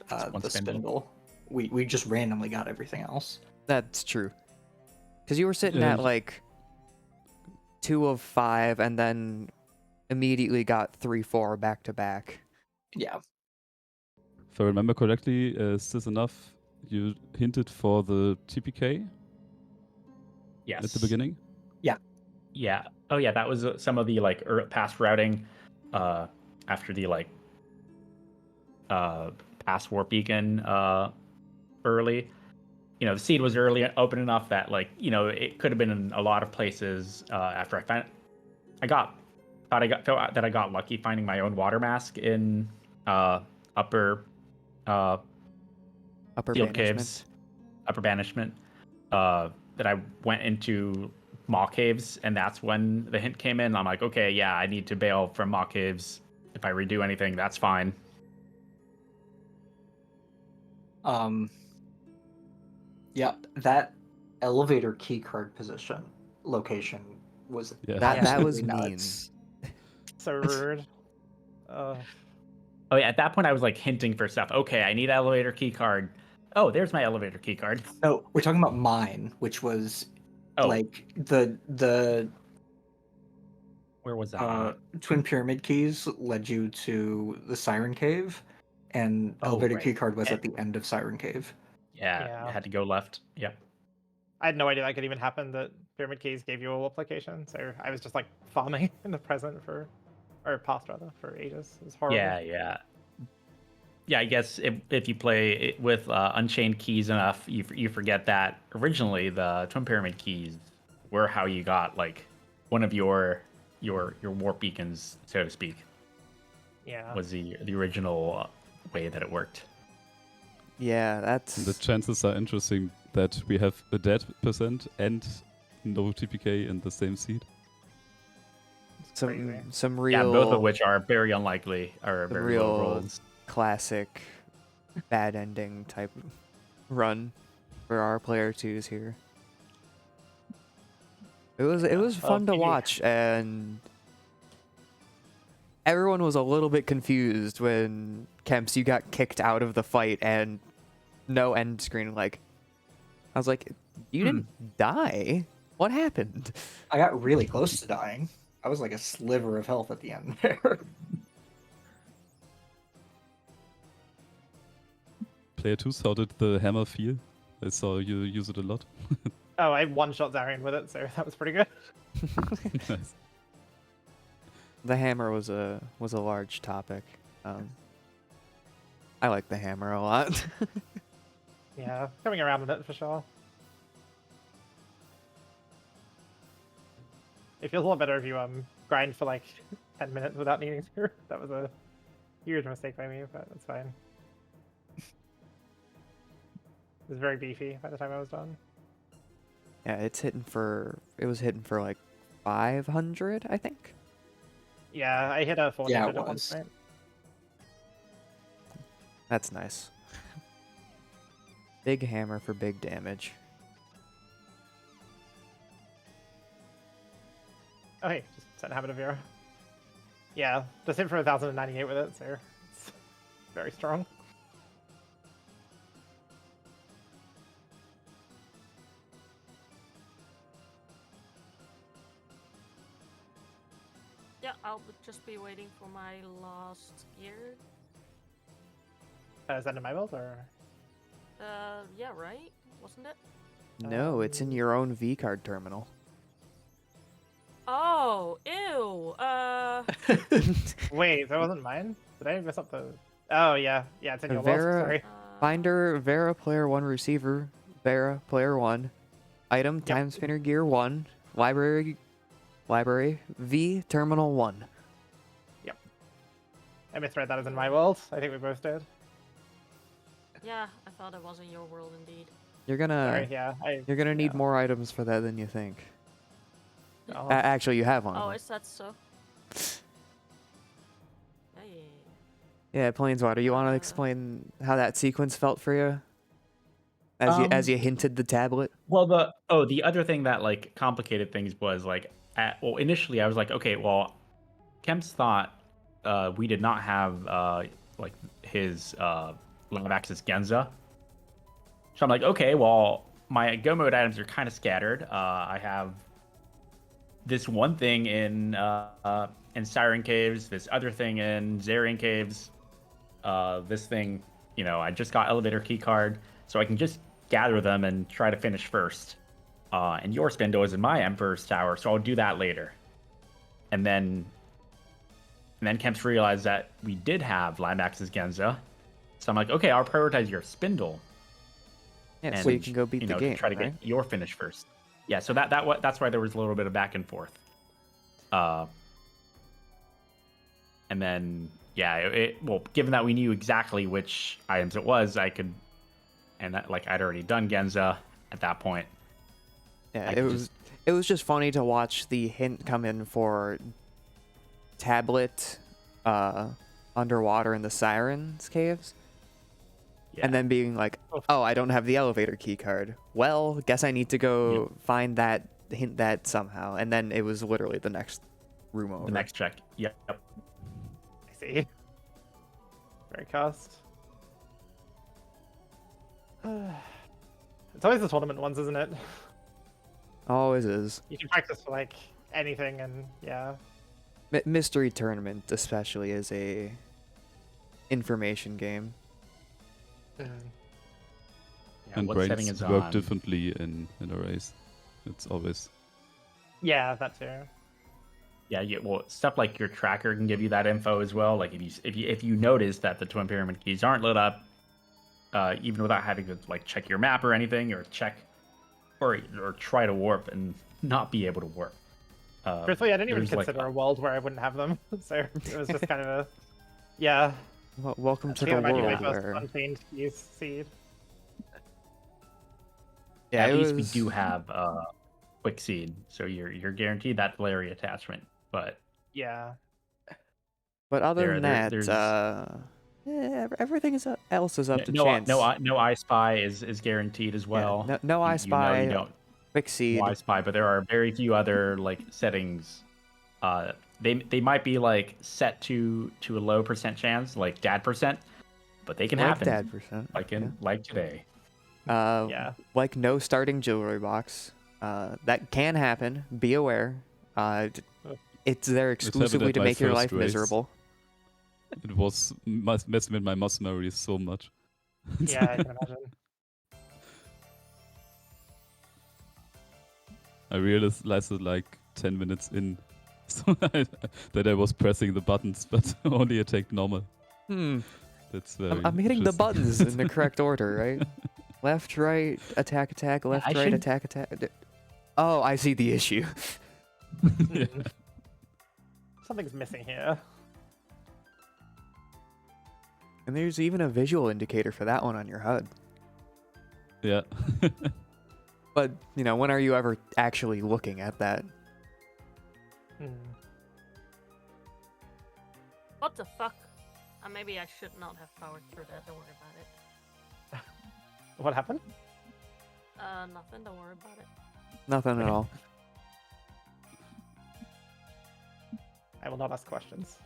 E: the
C: spindle.
E: spindle. We just randomly got everything else.
A: That's true. Because you were sitting
B: Yeah,
A: at like 2 of 5, and then immediately got 3-4 back to back.
E: Yeah.
B: If I remember correctly, Cis Enough, you hinted for the TPK
C: Yes.
B: at the beginning.
C: Yeah. Oh, yeah. That was some of the like past routing after the like past warp beacon early. You know, the seed was early open enough that like, you know, it could have been in a lot of places after I felt that I got lucky finding my own water mask in upper
A: banishment.
C: field caves, upper banishment. That I went into maw caves, and that's when the hint came in. I'm like, okay, yeah, I need to bail from maw caves. If I redo anything, that's fine.
E: Yeah, that elevator keycard location was
B: Yeah.
A: That was
E: absolutely
A: mean.
E: nuts.
D: So rude.
C: Oh yeah, at that point I was like hinting for stuff. Okay, I need elevator key card. Oh, there's my elevator key card.
E: No, we're talking about mine, which was
C: Oh,
E: like the
C: where was that?
E: Twin Pyramid keys led you to the Siren Cave, and
C: Oh,
E: elevator
C: right.
E: keycard was at the end of Siren Cave.
C: Yeah,
D: Yeah.
C: I had to go left. Yep.
D: I had no idea that could even happen, that Pyramid Keys gave you a wolf location, so I was just like farming in the present or past rather, for ages. It was horrible.
C: Yeah. Yeah, I guess if you play it with Unchained keys enough, you forget that originally the Twin Pyramid keys were how you got like one of your warp beacons, so to speak.
D: Yeah.
C: Was the original way that it worked.
A: Yeah, that's...
B: The chances are interesting that we have a dead percent and no TPK in the same seed.
D: crazy.
A: some
C: Yeah,
A: real
C: both of which are very unlikely or
A: some
C: very low
A: real
C: rolls.
A: classic bad ending type run for our player twos here. It was
D: Well,
A: fun to
D: GG.
A: watch, and everyone was a little bit confused when Kemps you got kicked out of the fight and no end screen. Like, I was like, you didn't die. What happened?
E: I got really close to dying. I was like a sliver of health at the end there.
B: Player 2, how did the hammer feel? I saw you use it a lot.
D: Oh, I one-shot Zarian with it, so that was pretty good.
B: Nice.
A: The hammer was a large topic. I like the hammer a lot.
D: Yeah, coming around with it for sure. It feels a lot better if you grind for like 10 minutes without needing to. That was a huge mistake by me, but that's fine. It was very beefy by the time I was done.
A: Yeah, it was hitting for like 500, I think.
D: Yeah, I hit a 400
E: Yeah, it
D: at one
E: was.
D: point.
A: That's nice. Big hammer for big damage.
D: Oh hey, just set Habit of Vera. Yeah, just hit for 1098 with it, so it's very strong.
F: Yeah, I'll just be waiting for my last gear.
D: Is that in my build or?
F: Yeah, right? Wasn't it?
A: No, it's in your own V card terminal.
F: Oh, ew.
D: Wait, that wasn't mine? Did I mess up the? Oh yeah, yeah, it's in your
A: Vera-
D: world. Sorry.
A: Finder, Vera player 1 receiver, Vera player 1, item Timespinner gear 1, library V terminal 1.
D: I misread that as in my world. I think we both did.
F: Yeah, I thought it was in your world indeed.
A: You're gonna
D: Sorry, yeah.
A: you're gonna need
D: yeah.
A: more items for that than you think.
D: Oh.
A: Actually, you have one.
F: Oh, is that so? Hey.
A: Yeah, Planeswater, you want to explain how that sequence felt for you? As you hinted the tablet?
C: Well, the other thing that like complicated things was like, initially I was like, okay, well, Kemps thought we did not have like his live access Genza. So I'm like, okay, well, my go mode items are kind of scattered. I have this one thing in Siren Caves, this other thing in Zarian Caves, this thing, you know, I just got elevator key card, so I can just gather them and try to finish first. And your spindle is in my Emperor's Tower, so I'll do that later. And then Kemps realized that we did have Limax's Genza, so I'm like, okay, I'll prioritize your spindle.
A: Yeah, so you can go beat the game,
C: to try to
A: right?
C: get your finish first. Yeah, so that's why there was a little bit of back and forth. And then well, given that we knew exactly which items it was, I could, and that, like I'd already done Genza at that point.
A: Yeah, it was just funny to watch the hint come in for tablet underwater in the Sirens caves.
C: Yeah.
A: And then being like, oh, I don't have the elevator key card. Well, guess I need to go find that, hint that somehow. And then it was literally the next room over.
C: The next check. Yep.
D: I see. Very cost. It's always the tournament ones, isn't it?
A: Always is.
D: You can practice for like anything, and yeah.
A: Mystery tournament especially is a information game.
C: Yeah,
B: And
C: what setting
B: brains
C: is
B: work
C: on?
B: differently in a race. It's always
D: Yeah, that too.
C: Yeah, well, stuff like your tracker can give you that info as well. Like if you notice that the twin pyramid keys aren't lit up, even without having to like check your map or anything, or check or try to warp and not be able to warp.
D: Truthfully, I didn't even
C: there's, like,
D: consider a world where I wouldn't have them, so it was just kind of a yeah.
A: Welcome to the
D: Can't imagine my
A: world
D: first
A: where...
D: unchained keys seed.
A: Yeah,
C: At
A: it
C: least we
A: was-
C: do have quick seed, so you're guaranteed that Larry attachment. But
D: Yeah.
A: But other than that,
C: there's
A: everything else is up to chance.
C: no I Spy is guaranteed as
A: Yeah,
C: well.
A: no I
C: You know
A: Spy,
C: you don't
A: quick seed.
C: no I Spy, but there are very few other like settings. They might be like set to a low percent chance, like dad percent, but they can
A: like
C: happen.
A: dad percent.
C: Like today.
D: Yeah.
A: Like no starting jewelry box. That can happen. Be aware. It's there exclusively to
B: my
A: make your
B: first
A: life
B: race.
A: miserable.
B: It was messing with my muscle memory so much.
D: Yeah, I can imagine.
B: I realized it like 10 minutes in, so that I was pressing the buttons, but only attacked normal. That's very.
A: I'm hitting the
B: interesting.
A: buttons in the correct order, right? Left, right, attack, left,
C: I
A: right,
C: should-
A: attack. Oh, I see the issue.
B: Yeah.
D: Something's missing here.
A: And there's even a visual indicator for that one on your HUD.
B: Yeah.
A: But, you know, when are you ever actually looking at that?
D: Hmm.
F: What the fuck? Maybe I should not have powered through that. Don't worry about it.
D: What happened?
F: Nothing. Don't worry about it.
A: Nothing at all.
D: I will not ask questions.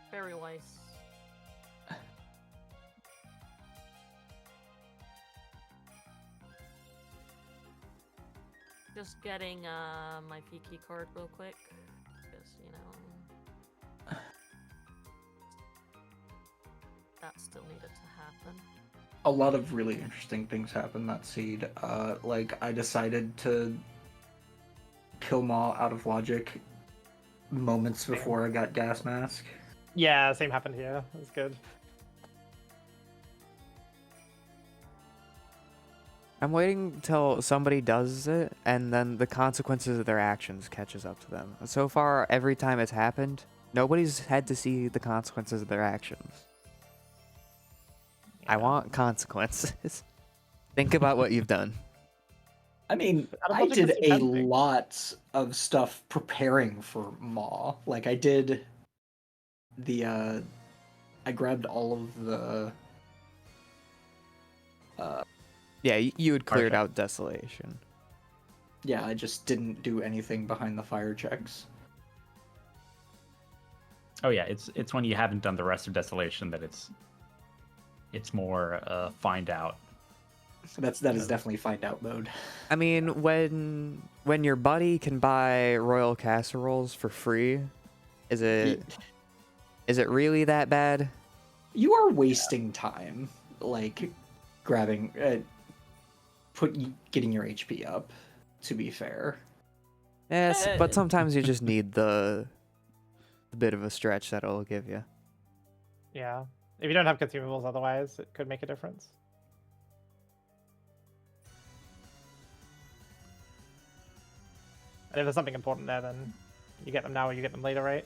F: Very wise. Just getting my PK card real quick, because you know that still needed to happen.
E: A lot of really interesting things happened that seed. Like I decided to kill Maw out of logic moments before I got gas mask.
D: Yeah, same happened here. It was good.
A: I'm waiting till somebody does it, and then the consequences of their actions catches up to them. So far, every time it's happened, nobody's had to see the consequences of their actions. I
D: Yeah.
A: want consequences. Think about what you've done.
E: I mean,
D: Out of
E: I
D: logic
E: did
D: is
E: a
D: tempting.
E: lot of stuff preparing for Maw. Like I did the I grabbed all of the
A: Yeah, you had cleared
C: Okay.
A: out Desolation.
E: yeah, I just didn't do anything behind the fire checks.
C: Oh yeah, it's when you haven't done the rest of Desolation that it's more find out.
E: That is definitely find out mode.
A: I mean, when your buddy can buy royal casseroles for free, is it really that bad?
E: You are wasting time, like grabbing, getting your HP up. To be fair,
A: Yes, but sometimes you just need the bit of a stretch that it'll give you.
D: Yeah. If you don't have consumables otherwise, it could make a difference. And if there's something important there, then you get them now or you get them later, right?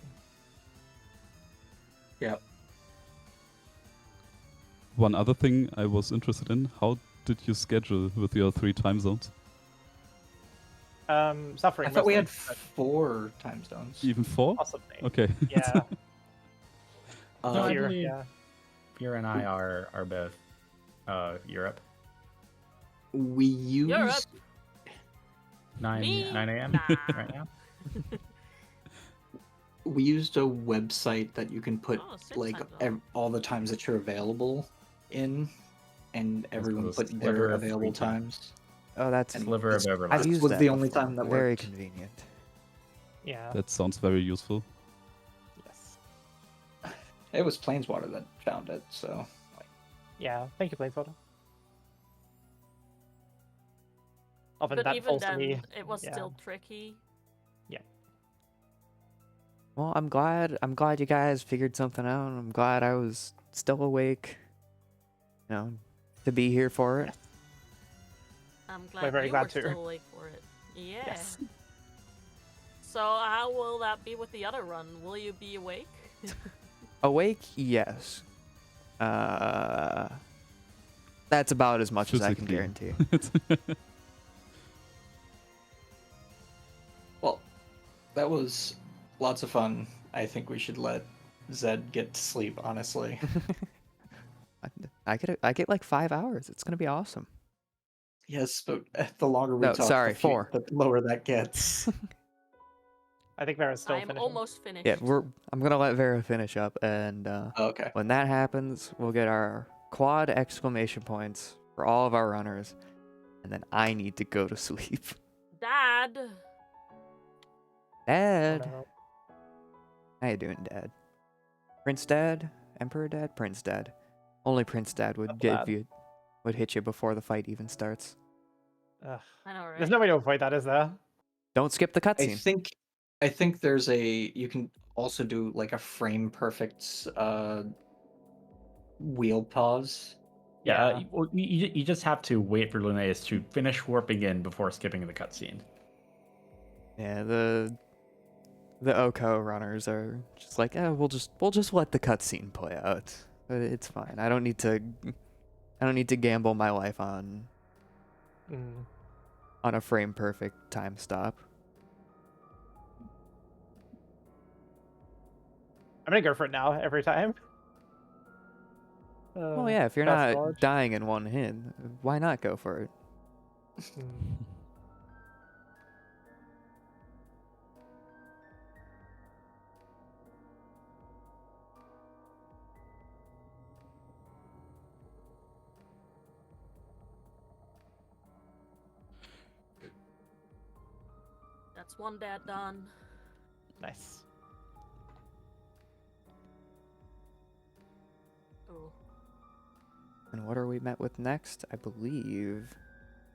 E: yep.
B: One other thing I was interested in: how did you schedule with your 3 time zones?
D: Suffering.
E: I thought we had
D: mostly, but
E: 4 time zones.
B: Even 4?
D: possibly.
B: Okay.
D: Yeah.
C: No, I
D: Here,
C: believe-
D: yeah.
C: Fear and I are both Europe.
E: We use
F: Europe?
C: 9
F: Me?
C: 9 a.m.
F: Nah.
C: right now.
E: we used a website that you can put
F: Oh, same
E: like
F: time zone.
E: all the times that you're available in, and everyone
C: called a
E: put
C: sliver
E: their
C: of
E: available
C: free time.
E: times.
A: Oh, that's
C: Sliver of
E: It's-
C: overlap.
A: I've
E: This
A: used
E: was
A: that
E: the only
A: before.
E: time that
A: Very
E: worked.
A: convenient.
D: Yeah.
B: That sounds very useful.
D: Yes.
E: It was Planeswater that found it, so
D: Yeah. Thank you, Planeswater. Often
F: But
D: that
F: even
D: falls to
F: then,
D: me.
F: it was
D: yeah.
F: still tricky.
A: Well, I'm glad you guys figured something out. And I'm glad I was still awake. You know, to be here for it.
F: I'm glad
D: very
F: you
D: glad
F: were
D: too.
F: still awake for it. Yeah.
D: Yes.
F: So how will that be with the other run? Will you be awake?
A: Awake, yes. That's about as much as I can
B: Physically.
A: guarantee.
E: well, That was lots of fun. I think we should let Zed get to sleep, honestly.
A: I get like 5 hours. It's gonna be awesome.
E: Yes, but the longer we
A: No,
E: talk,
A: sorry,
E: the
A: 4.
E: the lower that gets.
D: I think Vera's still
F: I'm
D: finishing.
F: almost finished.
A: Yeah, I'm gonna let Vera finish up, and
E: Okay.
A: when that happens, we'll get our quad exclamation points for all of our runners, and then I need to go to sleep.
F: Dad.
D: Oh,
A: Dad,
D: no.
A: how you doing, Dad? Prince Dad, Emperor Dad, Prince Dad. Only Prince Dad would
D: Double
A: give you, would hit you before the fight even starts.
D: Ugh.
F: I know, right?
D: There's no way to avoid that, is there?
A: Don't skip the
E: I
A: cutscene.
E: think there's you can also do like a frame perfect wheel pause.
C: Yeah,
D: Yeah.
C: you just have to wait for Linnaeus to finish warping in before skipping the cutscene.
A: Yeah, the Oko runners are just like, we'll just let the cutscene play out. It's fine. I don't need to gamble my life on
D: Mm.
A: a frame perfect time stop.
D: I'm gonna go for it now every time.
A: Well, yeah, if you're
D: fast
A: not
D: dodge.
A: dying in one hit, why not go for it?
D: Mm.
F: That's one dad done.
D: Nice.
F: Ooh.
A: And what are we met with next? I believe,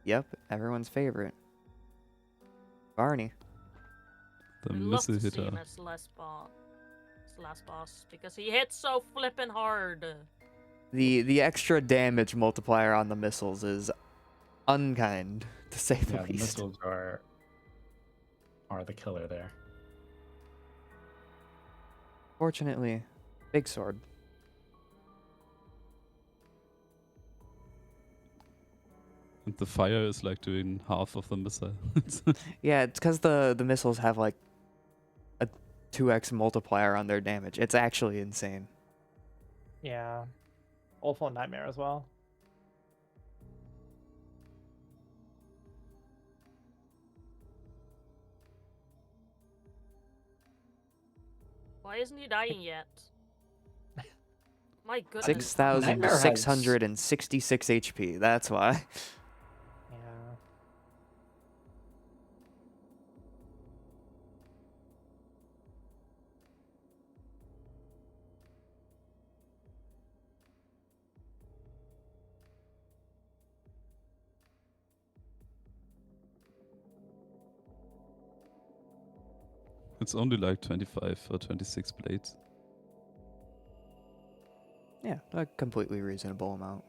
A: yep, everyone's favorite, Barney.
B: The
F: I'd love
B: missile
F: to see
B: hitter.
F: him as last boss because he hits so flippin' hard.
A: The extra damage multiplier on the missiles is unkind, to say the
C: Yeah, the
A: least.
C: missiles are the killer there.
A: Fortunately, big sword.
B: And the fire is like doing half of the missile.
A: Yeah, it's because the missiles have like a 2x multiplier on their damage. It's actually insane.
D: Yeah. Awful nightmare as well.
F: Why isn't he dying yet? My goodness.
A: 6,666 HP. That's why.
D: Yeah.
B: It's only like 25 or 26 blades.
A: Yeah, a completely reasonable amount.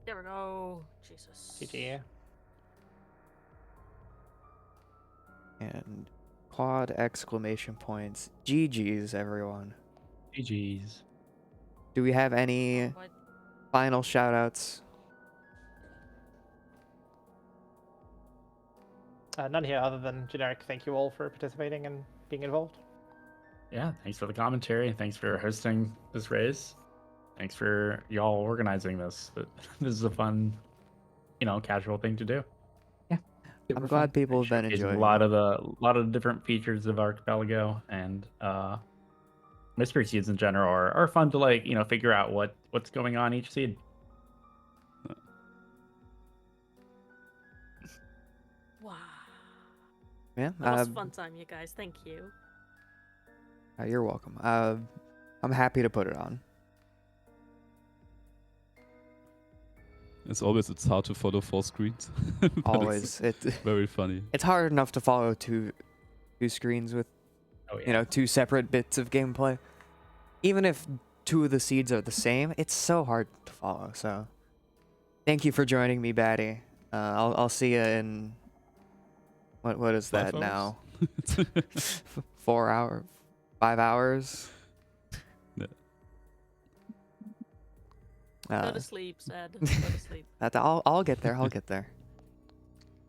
F: There we go. Jesus.
D: GG.
A: And quad exclamation points. GG's, everyone.
C: GG's.
A: Do we have any
F: What?
A: final shoutouts?
D: None here other than generic thank you all for participating and being involved.
C: Yeah, thanks for the commentary. Thanks for hosting this race. Thanks for y'all organizing this. But this is a fun, casual thing to do.
A: I'm glad people have been
C: Showcasing
A: enjoying
C: a lot
A: it.
C: of the different features of Archipelago and mystery seeds in general are fun to figure out what's going on each seed.
F: Wow.
A: Yeah,
F: That was a fun time, you guys. Thank you.
A: you're welcome. I'm happy to put it on.
B: As always, it's hard to follow 4 screens. but
A: Always,
B: It's very funny.
A: it's hard enough to follow two screens with
C: Oh yeah.
A: 2 separate bits of gameplay. Even if 2 of the seeds are the same, it's so hard to follow. So, thank you for joining me, Batty. I'll see you in what is
B: 5
A: that now?
B: hours?
A: 4 hours, 5 hours.
B: Yeah.
F: Go to sleep, Sad. Go to sleep.
A: I'll get there. I'll get there.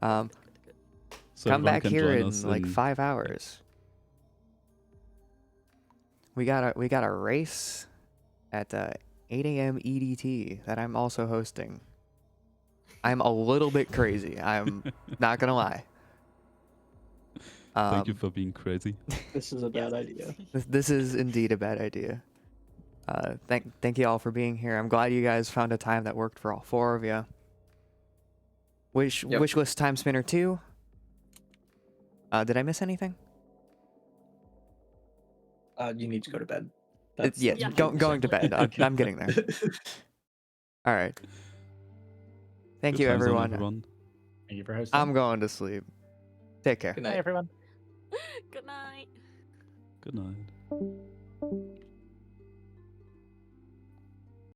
B: So
A: Come
B: everyone
A: back
B: can
A: here
B: join
A: in
B: us
A: like
B: in-
A: 5 hours. We got a race at 8 a.m. EDT that I'm also hosting. I'm a little bit crazy. I'm not gonna lie.
B: Thank you for being crazy.
E: This is a bad idea.
A: This is indeed a bad idea. Thank you all for being here. I'm glad you guys found a time that worked for all 4 of you. Wishlist Timespinner 2. Did I miss anything?
E: You need to go to bed.
A: Yeah,
F: Yeah.
A: going to bed. I'm getting there. All right. Thank
B: Good
A: you,
B: times on
A: everyone.
C: Thank you for hosting.
A: I'm going to sleep. Take care.
E: Good
D: Hey
E: night.
D: everyone.
F: Good night.
B: Good night.